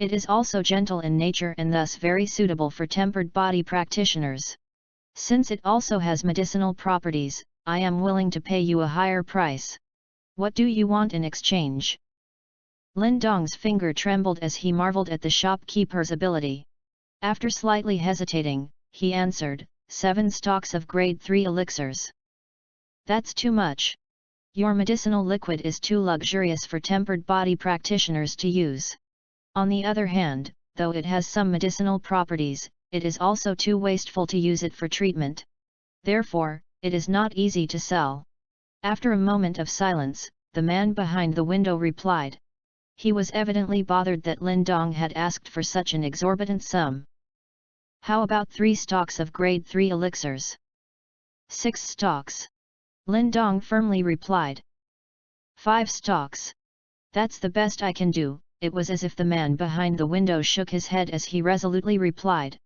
It is also gentle in nature and thus very suitable for tempered body practitioners. Since it also has medicinal properties, I am willing to pay you a higher price. What do you want in exchange? Lin Dong's finger trembled as he marveled at the shopkeeper's ability. After slightly hesitating, he answered, 7 stalks of grade 3 elixirs. That's too much. Your medicinal liquid is too luxurious for tempered body practitioners to use. On the other hand, though it has some medicinal properties, it is also too wasteful to use it for treatment. Therefore, it is not easy to sell. After a moment of silence, the man behind the window replied. He was evidently bothered that Lin Dong had asked for such an exorbitant sum. How about 3 stalks of grade 3 elixirs? 6 stalks. Lin Dong firmly replied. 5 stalks. That's the best I can do. It was as if the man behind the window shook his head as he resolutely replied.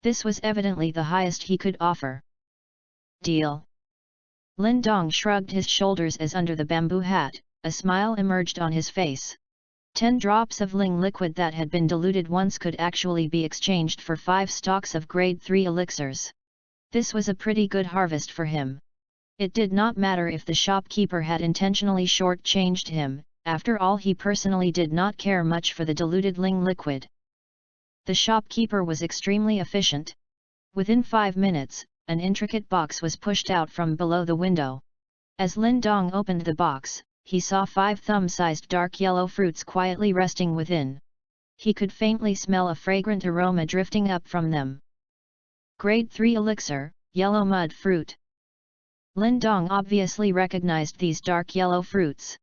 This was evidently the highest he could offer. Deal. Lin Dong shrugged his shoulders as under the bamboo hat, a smile emerged on his face. 10 drops of Ling liquid that had been diluted once could actually be exchanged for 5 stalks of grade 3 elixirs. This was a pretty good harvest for him. It did not matter if the shopkeeper had intentionally short-changed him, after all he personally did not care much for the diluted Ling liquid. The shopkeeper was extremely efficient. Within 5 minutes, an intricate box was pushed out from below the window. As Lin Dong opened the box, he saw 5 thumb-sized dark yellow fruits quietly resting within. He could faintly smell a fragrant aroma drifting up from them. Grade 3 elixir, yellow mud fruit. Lin Dong obviously recognized these dark yellow fruits.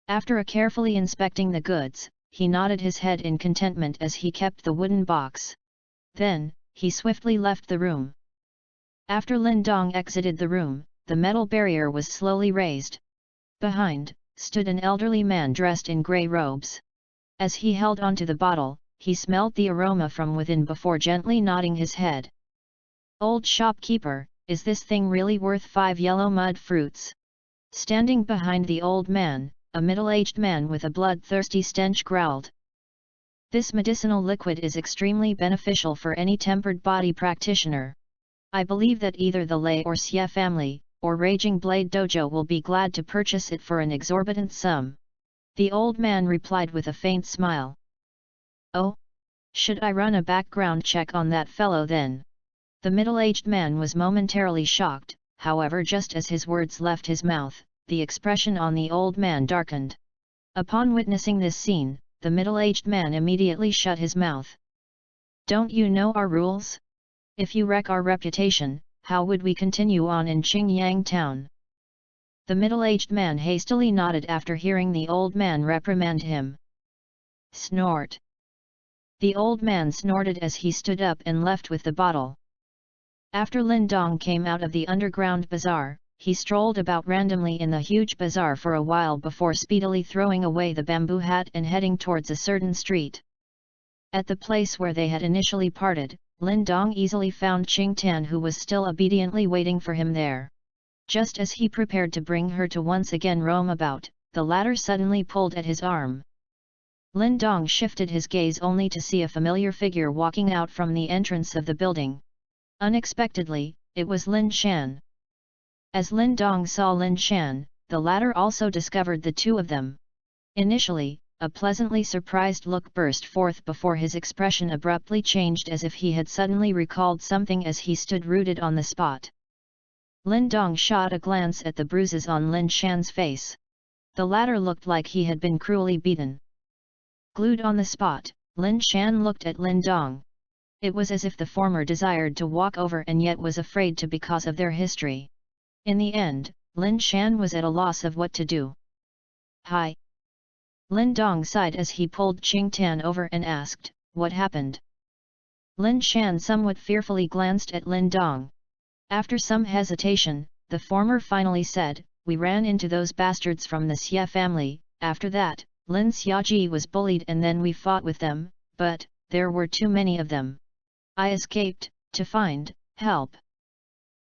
After carefully inspecting the goods, he nodded his head in contentment as he kept the wooden box. Then, he swiftly left the room. After Lin Dong exited the room, the metal barrier was slowly raised. Behind, stood an elderly man dressed in grey robes. As he held onto the bottle, he smelled the aroma from within before gently nodding his head. Old shopkeeper, is this thing really worth 5 yellow mud fruits? Standing behind the old man, a middle-aged man with a bloodthirsty stench growled. This medicinal liquid is extremely beneficial for any tempered body practitioner. I believe that either the Lei or Xie family, or Raging Blade Dojo will be glad to purchase it for an exorbitant sum. The old man replied with a faint smile. Oh? Should I run a background check on that fellow then? The middle-aged man was momentarily shocked, however just as his words left his mouth, the expression on the old man darkened. Upon witnessing this scene, the middle-aged man immediately shut his mouth. Don't you know our rules? If you wreck our reputation, how would we continue on in Qingyang town? The middle-aged man hastily nodded after hearing the old man reprimand him. Snort. The old man snorted as he stood up and left with the bottle. After Lin Dong came out of the underground bazaar, he strolled about randomly in the huge bazaar for a while before speedily throwing away the bamboo hat and heading towards a certain street. At the place where they had initially parted, Lin Dong easily found Qing Tan, who was still obediently waiting for him there. Just as he prepared to bring her to once again roam about, the latter suddenly pulled at his arm. Lin Dong shifted his gaze only to see a familiar figure walking out from the entrance of the building. Unexpectedly, it was Lin Shan. As Lin Dong saw Lin Shan, the latter also discovered the two of them. Initially, a pleasantly surprised look burst forth before his expression abruptly changed as if he had suddenly recalled something as he stood rooted on the spot. Lin Dong shot a glance at the bruises on Lin Shan's face. The latter looked like he had been cruelly beaten. Glued on the spot, Lin Shan looked at Lin Dong. It was as if the former desired to walk over and yet was afraid to because of their history. In the end, Lin Shan was at a loss of what to do. "Hi." Lin Dong sighed as he pulled Qing Tan over and asked, "What happened?" Lin Shan somewhat fearfully glanced at Lin Dong. After some hesitation, the former finally said, "We ran into those bastards from the Xie family. After that, Lin Xiaoji was bullied and then we fought with them, but there were too many of them. I escaped, to find help."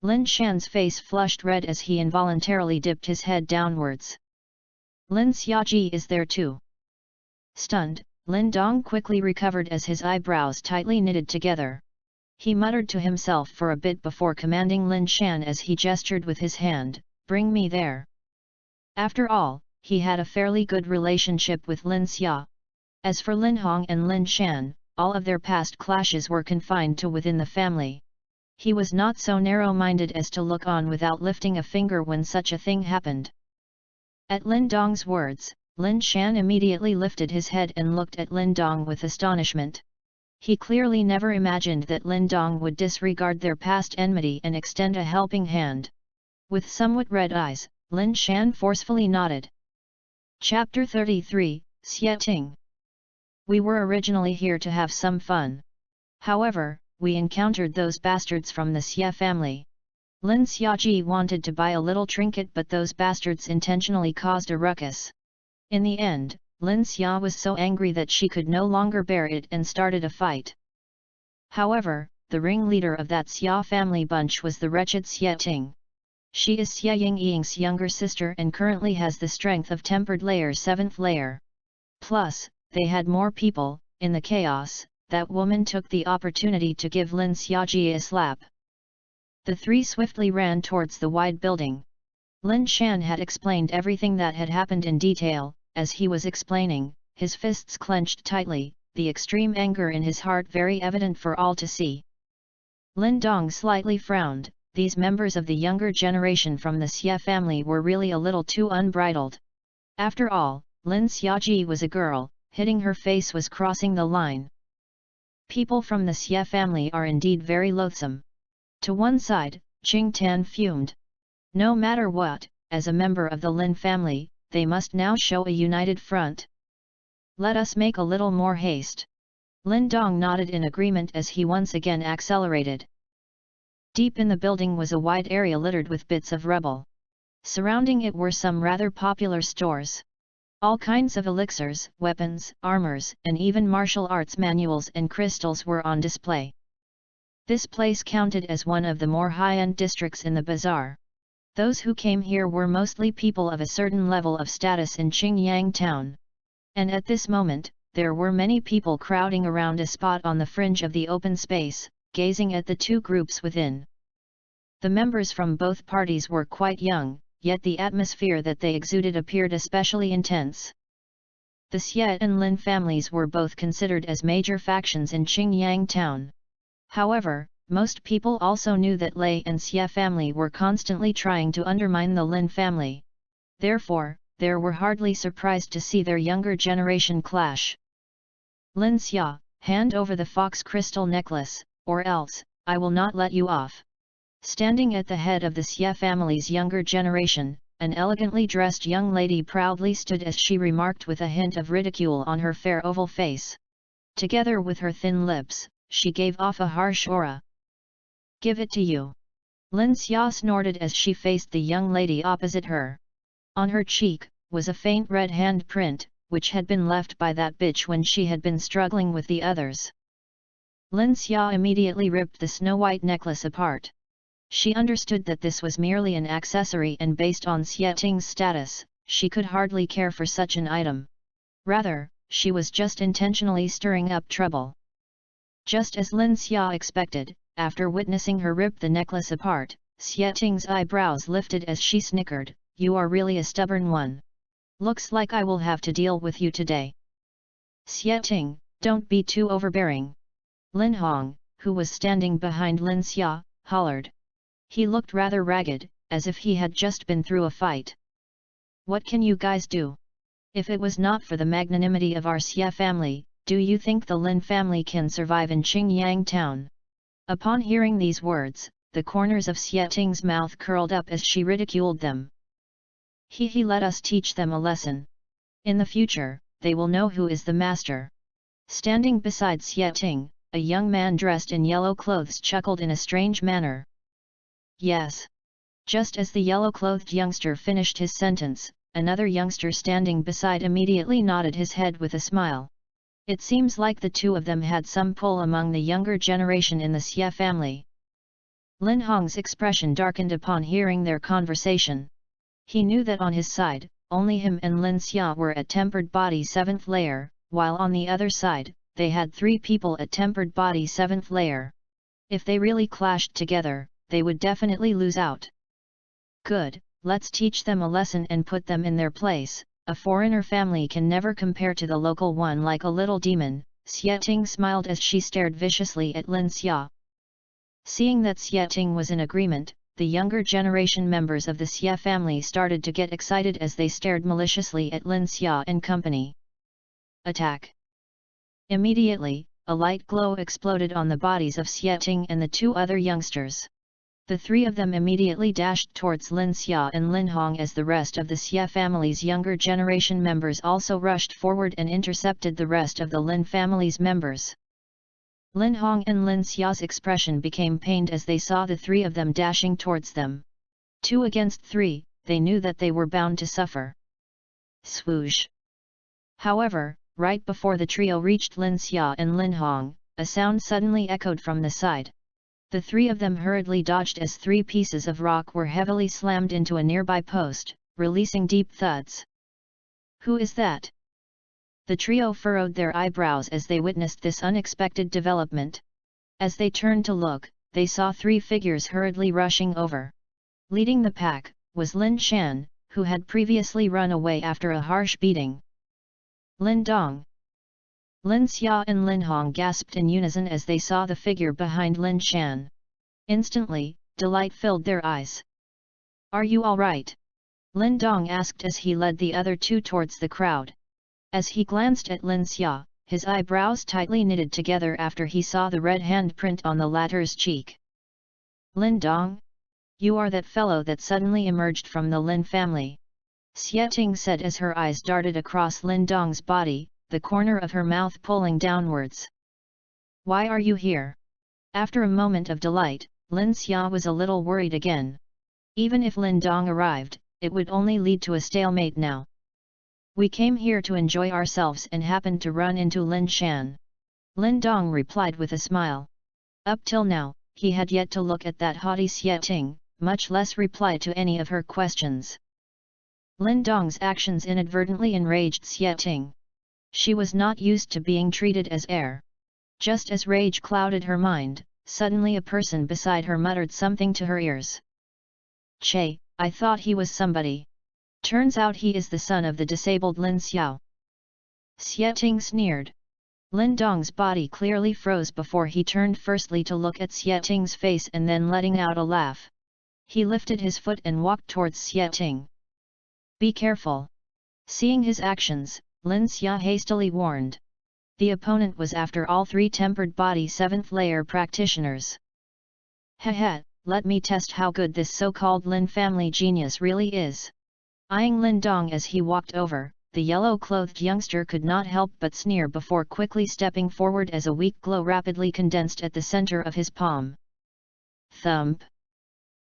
Lin Shan's face flushed red as he involuntarily dipped his head downwards. "Lin Xiaoji is there too." Stunned, Lin Dong quickly recovered as his eyebrows tightly knitted together. He muttered to himself for a bit before commanding Lin Shan as he gestured with his hand, "Bring me there." After all, he had a fairly good relationship with Lin Xia. As for Lin Hong and Lin Shan, all of their past clashes were confined to within the family. He was not so narrow-minded as to look on without lifting a finger when such a thing happened. At Lin Dong's words, Lin Shan immediately lifted his head and looked at Lin Dong with astonishment. He clearly never imagined that Lin Dong would disregard their past enmity and extend a helping hand. With somewhat red eyes, Lin Shan forcefully nodded. Chapter 33, Xie Ting. We were originally here to have some fun. However, we encountered those bastards from the Xie family. Lin Xiaoji wanted to buy a little trinket but those bastards intentionally caused a ruckus. In the end, Lin Xia was so angry that she could no longer bear it and started a fight. However, the ringleader of that Xia family bunch was the wretched Xie Ting. She is Xie Yingying's younger sister and currently has the strength of tempered layer 7th layer. Plus, they had more people. In the chaos, that woman took the opportunity to give Lin Xiaoji a slap. The three swiftly ran towards the wide building. Lin Shan had explained everything that had happened in detail. As he was explaining, his fists clenched tightly, the extreme anger in his heart very evident for all to see. Lin Dong slightly frowned. These members of the younger generation from the Xie family were really a little too unbridled. After all, Lin Xiaoji was a girl, hitting her face was crossing the line. People from the Xie family are indeed very loathsome. To one side, Qing Tan fumed. No matter what, as a member of the Lin family, they must now show a united front. Let us make a little more haste. Lin Dong nodded in agreement as he once again accelerated. Deep in the building was a wide area littered with bits of rubble. Surrounding it were some rather popular stores. All kinds of elixirs, weapons, armors, and even martial arts manuals and crystals were on display. This place counted as one of the more high-end districts in the bazaar. Those who came here were mostly people of a certain level of status in Qingyang town. And at this moment, there were many people crowding around a spot on the fringe of the open space, gazing at the two groups within. The members from both parties were quite young, yet the atmosphere that they exuded appeared especially intense. The Xie and Lin families were both considered as major factions in Qingyang town. However, most people also knew that Lei and Xie family were constantly trying to undermine the Lin family. Therefore, they were hardly surprised to see their younger generation clash. "Lin Xia, hand over the fox crystal necklace, or else, I will not let you off." Standing at the head of the Xie family's younger generation, an elegantly dressed young lady proudly stood as she remarked with a hint of ridicule on her fair oval face. Together with her thin lips, she gave off a harsh aura. "Give it to you." Lin Xia snorted as she faced the young lady opposite her. On her cheek, was a faint red hand print, which had been left by that bitch when she had been struggling with the others. Lin Xia immediately ripped the snow-white necklace apart. She understood that this was merely an accessory and based on Xie Ting's status, she could hardly care for such an item. Rather, she was just intentionally stirring up trouble. Just as Lin Xia expected, after witnessing her rip the necklace apart, Xie Ting's eyebrows lifted as she snickered, "You are really a stubborn one." Looks like I will have to deal with you today. Xie Ting, don't be too overbearing. Lin Hong, who was standing behind Lin Xia, hollered. He looked rather ragged, as if he had just been through a fight. What can you guys do? If it was not for the magnanimity of our Xie family, do you think the Lin family can survive in Qingyang town? Upon hearing these words, the corners of Xie Ting's mouth curled up as she ridiculed them. Let us teach them a lesson. In the future, they will know who is the master. Standing beside Xie Ting, a young man dressed in yellow clothes chuckled in a strange manner. Yes. Just as the yellow-clothed youngster finished his sentence, another youngster standing beside immediately nodded his head with a smile. It seems like the two of them had some pull among the younger generation in the Xie family. Lin Hong's expression darkened upon hearing their conversation. He knew that on his side, only him and Lin Xia were at tempered body 7th layer, while on the other side, they had 3 people at tempered body 7th layer. If they really clashed together, they would definitely lose out. Good, let's teach them a lesson and put them in their place. A foreigner family can never compare to the local one like a little demon. Xie Ting smiled as she stared viciously at Lin Xia. Seeing that Xie Ting was in agreement, the younger generation members of the Xie family started to get excited as they stared maliciously at Lin Xia and company. Attack! Immediately, a light glow exploded on the bodies of Xie Ting and the 2 other youngsters. The 3 of them immediately dashed towards Lin Xia and Lin Hong as the rest of the Xie family's younger generation members also rushed forward and intercepted the rest of the Lin family's members. Lin Hong and Lin Xia's expression became pained as they saw the 3 of them dashing towards them. 2 against 3, they knew that they were bound to suffer. Swoosh! However, right before the trio reached Lin Xia and Lin Hong, a sound suddenly echoed from the side. The 3 of them hurriedly dodged as 3 pieces of rock were heavily slammed into a nearby post, releasing deep thuds. Who is that? The trio furrowed their eyebrows as they witnessed this unexpected development. As they turned to look, they saw 3 figures hurriedly rushing over. Leading the pack, was Lin Shan, who had previously run away after a harsh beating. Lin Dong. Lin Xia and Lin Hong gasped in unison as they saw the figure behind Lin Shan. Instantly, delight filled their eyes. Are you all right? Lin Dong asked as he led the other 2 towards the crowd. As he glanced at Lin Xia, his eyebrows tightly knitted together after he saw the red handprint on the latter's cheek. Lin Dong? You are that fellow that suddenly emerged from the Lin family. Xie Ting said as her eyes darted across Lin Dong's body, the corner of her mouth pulling downwards. Why are you here? After a moment of delight, Lin Xia was a little worried again. Even if Lin Dong arrived, it would only lead to a stalemate now. We came here to enjoy ourselves and happened to run into Lin Shan. Lin Dong replied with a smile. Up till now, he had yet to look at that haughty Xie Ting, much less reply to any of her questions. Lin Dong's actions inadvertently enraged Xie Ting. She was not used to being treated as heir. Just as rage clouded her mind, suddenly a person beside her muttered something to her ears. Che, I thought he was somebody. Turns out he is the son of the disabled Lin Xiao. Xie Ting sneered. Lin Dong's body clearly froze before he turned firstly to look at Xie Ting's face and then letting out a laugh. He lifted his foot and walked towards Xie Ting. Be careful. Seeing his actions, Lin Xia hastily warned. The opponent was after all 3 tempered body 7th layer practitioners. Heh, let me test how good this so-called Lin family genius really is. Eyeing Lin Dong as he walked over, the yellow-clothed youngster could not help but sneer before quickly stepping forward as a weak glow rapidly condensed at the center of his palm. Thump!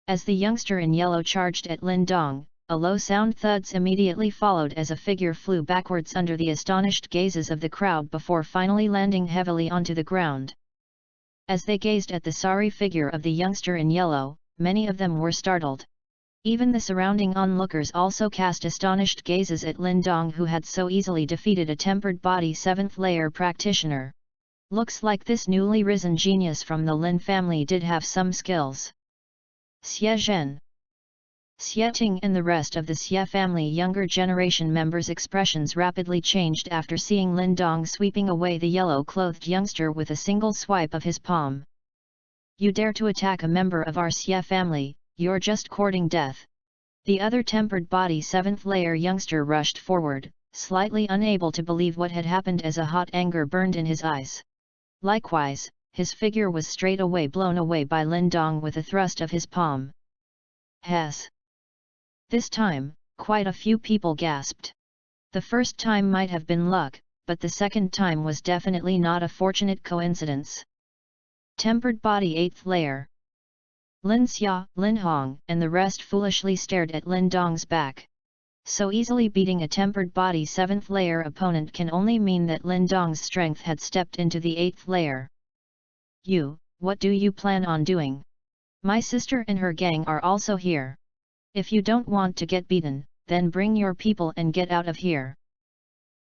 As the youngster in yellow charged at Lin Dong, a low sound thuds immediately followed as a figure flew backwards under the astonished gazes of the crowd before finally landing heavily onto the ground. As they gazed at the sorry figure of the youngster in yellow, many of them were startled. Even the surrounding onlookers also cast astonished gazes at Lin Dong, who had so easily defeated a tempered body 7th layer practitioner. Looks like this newly risen genius from the Lin family did have some skills. Xie Zhen. Xie Ting and the rest of the Xie family younger generation members' expressions rapidly changed after seeing Lin Dong sweeping away the yellow-clothed youngster with a single swipe of his palm. You dare to attack a member of our Xie family, you're just courting death. The other tempered body 7th layer youngster rushed forward, slightly unable to believe what had happened as a hot anger burned in his eyes. Likewise, his figure was straight away blown away by Lin Dong with a thrust of his palm. Has. This time, quite a few people gasped. The first time might have been luck, but the second time was definitely not a fortunate coincidence. Tempered body 8th layer. Lin Xia, Lin Hong and the rest foolishly stared at Lin Dong's back. So easily beating a tempered body 7th layer opponent can only mean that Lin Dong's strength had stepped into the 8th layer. What do you plan on doing? My sister and her gang are also here. If you don't want to get beaten, then bring your people and get out of here.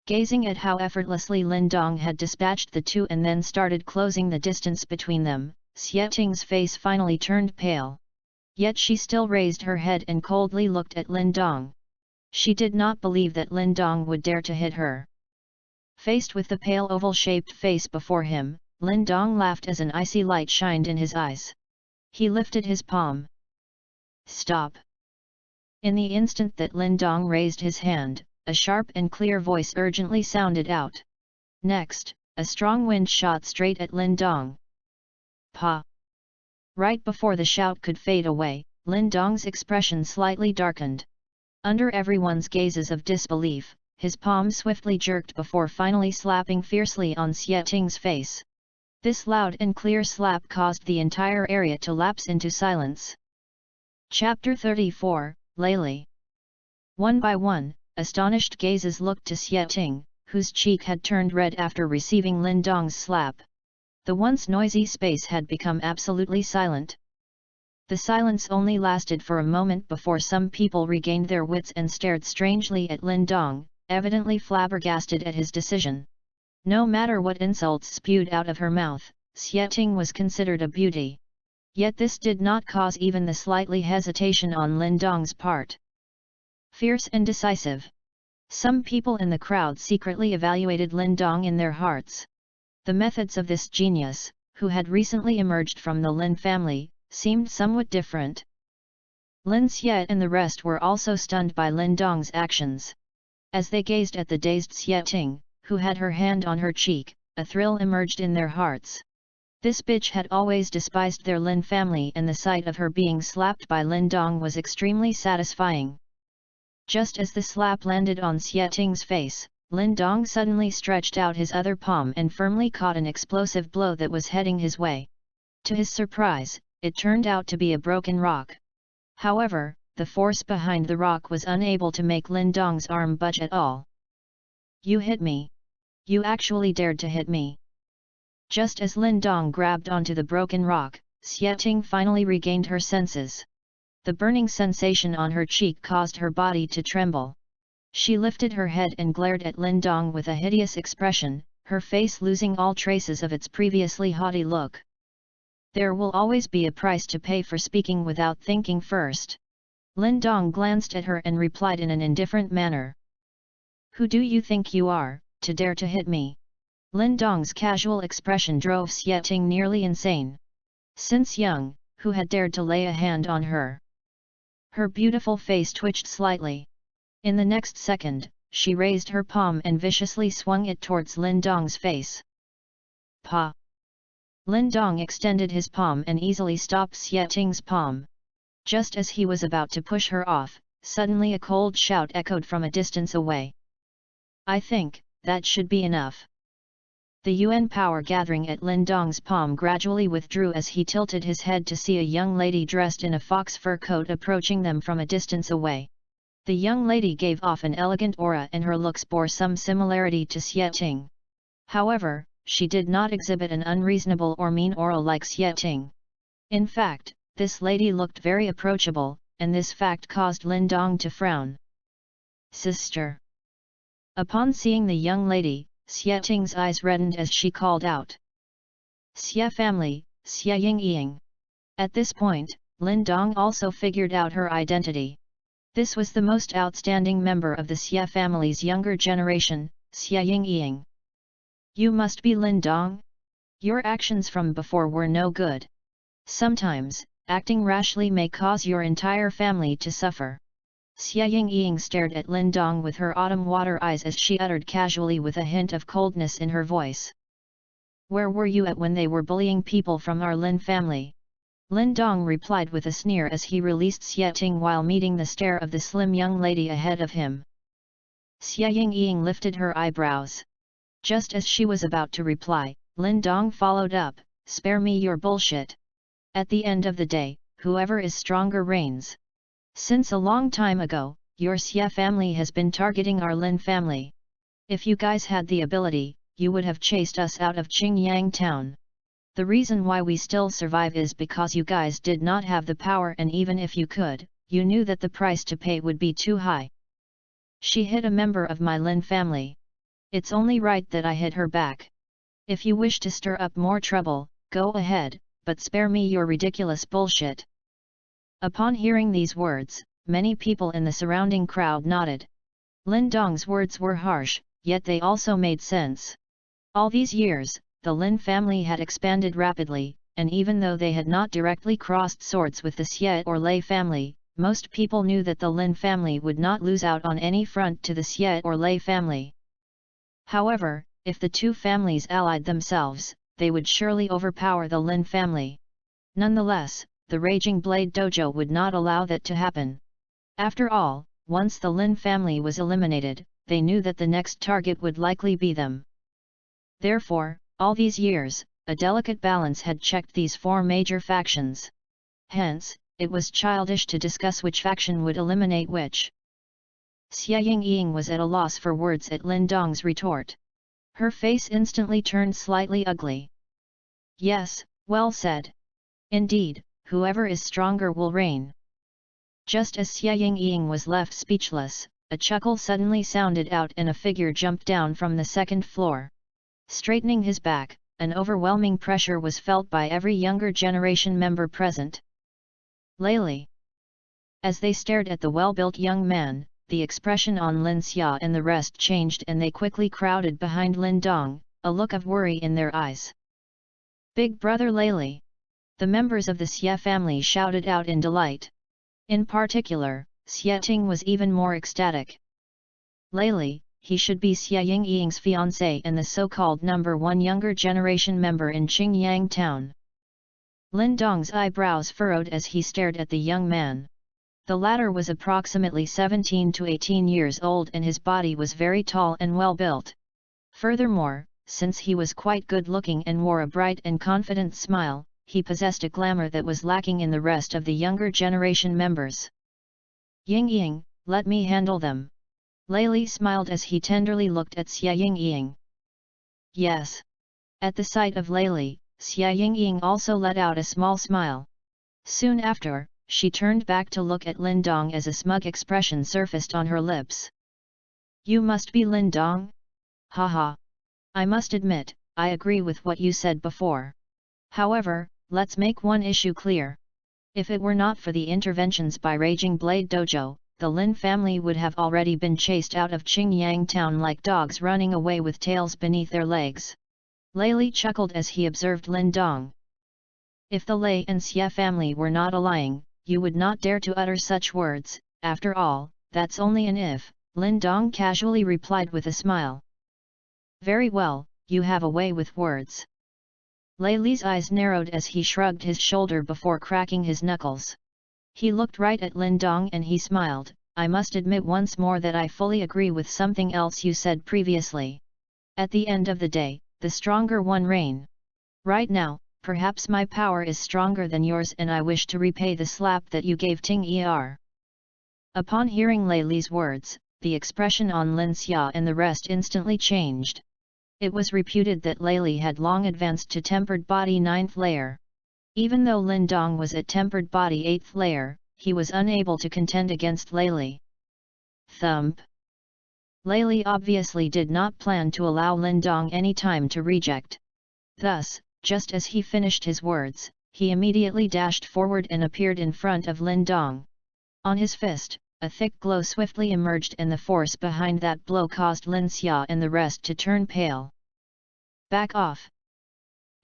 Gazing at how effortlessly Lin Dong had dispatched the two and then started closing the distance between them, Xie Ting's face finally turned pale. Yet she still raised her head and coldly looked at Lin Dong. She did not believe that Lin Dong would dare to hit her. Faced with the pale oval-shaped face before him, Lin Dong laughed as an icy light shined in his eyes. He lifted his palm. Stop! In the instant that Lin Dong raised his hand, a sharp and clear voice urgently sounded out. Next, a strong wind shot straight at Lin Dong. Pa! Right before the shout could fade away, Lin Dong's expression slightly darkened. Under everyone's gazes of disbelief, his palm swiftly jerked before finally slapping fiercely on Xie Ting's face. This loud and clear slap caused the entire area to lapse into silence. Chapter 34, Layli. One by one, astonished gazes looked to Xie Ting, whose cheek had turned red after receiving Lin Dong's slap. The once noisy space had become absolutely silent. The silence only lasted for a moment before some people regained their wits and stared strangely at Lin Dong, evidently flabbergasted at his decision. No matter what insults spewed out of her mouth, Xie Ting was considered a beauty. Yet this did not cause even the slightly hesitation on Lin Dong's part. Fierce and decisive. Some people in the crowd secretly evaluated Lin Dong in their hearts. The methods of this genius, who had recently emerged from the Lin family, seemed somewhat different. Lin Xie and the rest were also stunned by Lin Dong's actions. As they gazed at the dazed Xie Ting, who had her hand on her cheek, a thrill emerged in their hearts. This bitch had always despised their Lin family and the sight of her being slapped by Lin Dong was extremely satisfying. Just as the slap landed on Xie Ting's face, Lin Dong suddenly stretched out his other palm and firmly caught an explosive blow that was heading his way. To his surprise, it turned out to be a broken rock. However, the force behind the rock was unable to make Lin Dong's arm budge at all. You hit me. You actually dared to hit me. Just as Lin Dong grabbed onto the broken rock, Xie Ting finally regained her senses. The burning sensation on her cheek caused her body to tremble. She lifted her head and glared at Lin Dong with a hideous expression, her face losing all traces of its previously haughty look. There will always be a price to pay for speaking without thinking first. Lin Dong glanced at her and replied in an indifferent manner. Who do you think you are, to dare to hit me? Lin Dong's casual expression drove Xie Ting nearly insane. Since young, who had dared to lay a hand on her? Her beautiful face twitched slightly. In the next second, she raised her palm and viciously swung it towards Lin Dong's face. Pa! Lin Dong extended his palm and easily stopped Xie Ting's palm. Just as he was about to push her off, suddenly a cold shout echoed from a distance away. I think, that should be enough. The UN power gathering at Lin Dong's palm gradually withdrew as he tilted his head to see a young lady dressed in a fox fur coat approaching them from a distance away. The young lady gave off an elegant aura and her looks bore some similarity to Xie Ting. However, she did not exhibit an unreasonable or mean aura like Xie Ting. In fact, this lady looked very approachable, and this fact caused Lin Dong to frown. Sister. Upon seeing the young lady, Xie Ting's eyes reddened as she called out. Xie family, Xie Ying Ying. At this point, Lin Dong also figured out her identity. This was the most outstanding member of the Xia family's younger generation, Xia Yingying. You must be Lin Dong? Your actions from before were no good. Sometimes, acting rashly may cause your entire family to suffer. Xia Yingying stared at Lin Dong with her autumn water eyes as she uttered casually with a hint of coldness in her voice. Where were you at when they were bullying people from our Lin family? Lin Dong replied with a sneer as he released Xie Ting while meeting the stare of the slim young lady ahead of him. Xia Yingying lifted her eyebrows. Just as she was about to reply, Lin Dong followed up, spare me your bullshit. At the end of the day, whoever is stronger reigns. Since a long time ago, your Xia family has been targeting our Lin family. If you guys had the ability, you would have chased us out of Qingyang town. The reason why we still survive is because you guys did not have the power, and even if you could, you knew that the price to pay would be too high. She hit a member of my Lin family. It's only right that I hit her back. If you wish to stir up more trouble, go ahead, but spare me your ridiculous bullshit. Upon hearing these words, many people in the surrounding crowd nodded. Lin Dong's words were harsh, yet they also made sense. All these years, the Lin family had expanded rapidly, and even though they had not directly crossed swords with the Xie or Lei family, most people knew that the Lin family would not lose out on any front to the Xie or Lei family. However, if the two families allied themselves, they would surely overpower the Lin family. Nonetheless, the Raging Blade Dojo would not allow that to happen. After all, once the Lin family was eliminated, they knew that the next target would likely be them. Therefore, all these years, a delicate balance had checked these four major factions. Hence, it was childish to discuss which faction would eliminate which. Xia Yingying was at a loss for words at Lin Dong's retort. Her face instantly turned slightly ugly. Yes, well said. Indeed, whoever is stronger will reign. Just as Xia Yingying was left speechless, a chuckle suddenly sounded out and a figure jumped down from the second floor. Straightening his back, an overwhelming pressure was felt by every younger generation member present. Lei. As they stared at the well-built young man, the expression on Lin Xia and the rest changed and they quickly crowded behind Lin Dong, a look of worry in their eyes. Big brother Lei! The members of the Xia family shouted out in delight. In particular, Xie Ting was even more ecstatic. Lei, he should be Xia Yingying's fiancé and the so-called #1 younger generation member in Qingyang town. Lin Dong's eyebrows furrowed as he stared at the young man. The latter was approximately 17 to 18 years old and his body was very tall and well built. Furthermore, since he was quite good-looking and wore a bright and confident smile, he possessed a glamour that was lacking in the rest of the younger generation members. Yingying, let me handle them. Lei smiled as he tenderly looked at Xia Yingying. Yes. At the sight of Lei, Xia Yingying also let out a small smile. Soon after, she turned back to look at Lin Dong as a smug expression surfaced on her lips. You must be Lin Dong? Haha. I must admit, I agree with what you said before. However, let's make one issue clear. If it were not for the interventions by Raging Blade Dojo, the Lin family would have already been chased out of Qingyang town like dogs running away with tails beneath their legs. Lei chuckled as he observed Lin Dong. If the Lei and Xia family were not allying, you would not dare to utter such words, after all, that's only an if, Lin Dong casually replied with a smile. Very well, you have a way with words. Lei's eyes narrowed as he shrugged his shoulder before cracking his knuckles. He looked right at Lin Dong and he smiled, I must admit once more that I fully agree with something else you said previously. At the end of the day, the stronger one reign. Right now, perhaps my power is stronger than yours and I wish to repay the slap that you gave Ting Er. Upon hearing Lei's words, the expression on Lin Xia and the rest instantly changed. It was reputed that Lei had long advanced to tempered body 9th layer. Even though Lin Dong was at tempered body 8th layer, he was unable to contend against Lei. Thump. Lei obviously did not plan to allow Lin Dong any time to reject. Thus, just as he finished his words, he immediately dashed forward and appeared in front of Lin Dong. On his fist, a thick glow swiftly emerged and the force behind that blow caused Lin Xia and the rest to turn pale. Back off!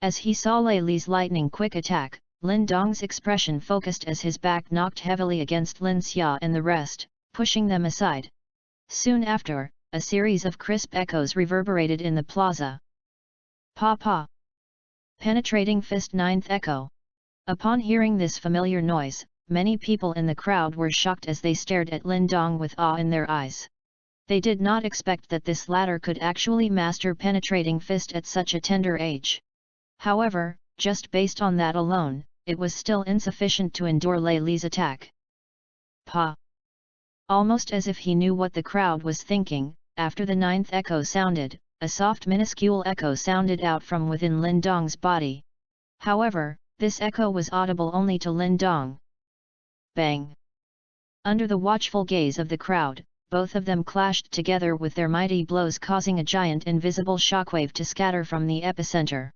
As he saw Lei Li's lightning-quick attack, Lin Dong's expression focused as his back knocked heavily against Lin Xia and the rest, pushing them aside. Soon after, a series of crisp echoes reverberated in the plaza. Pa pa! Penetrating fist ninth echo. Upon hearing this familiar noise, many people in the crowd were shocked as they stared at Lin Dong with awe in their eyes. They did not expect that this latter could actually master penetrating fist at such a tender age. However, just based on that alone, it was still insufficient to endure Lei Li's attack. Pa! Almost as if he knew what the crowd was thinking, after the ninth echo sounded, a soft minuscule echo sounded out from within Lin Dong's body. However, this echo was audible only to Lin Dong. Bang! Under the watchful gaze of the crowd, both of them clashed together with their mighty blows, causing a giant invisible shockwave to scatter from the epicenter.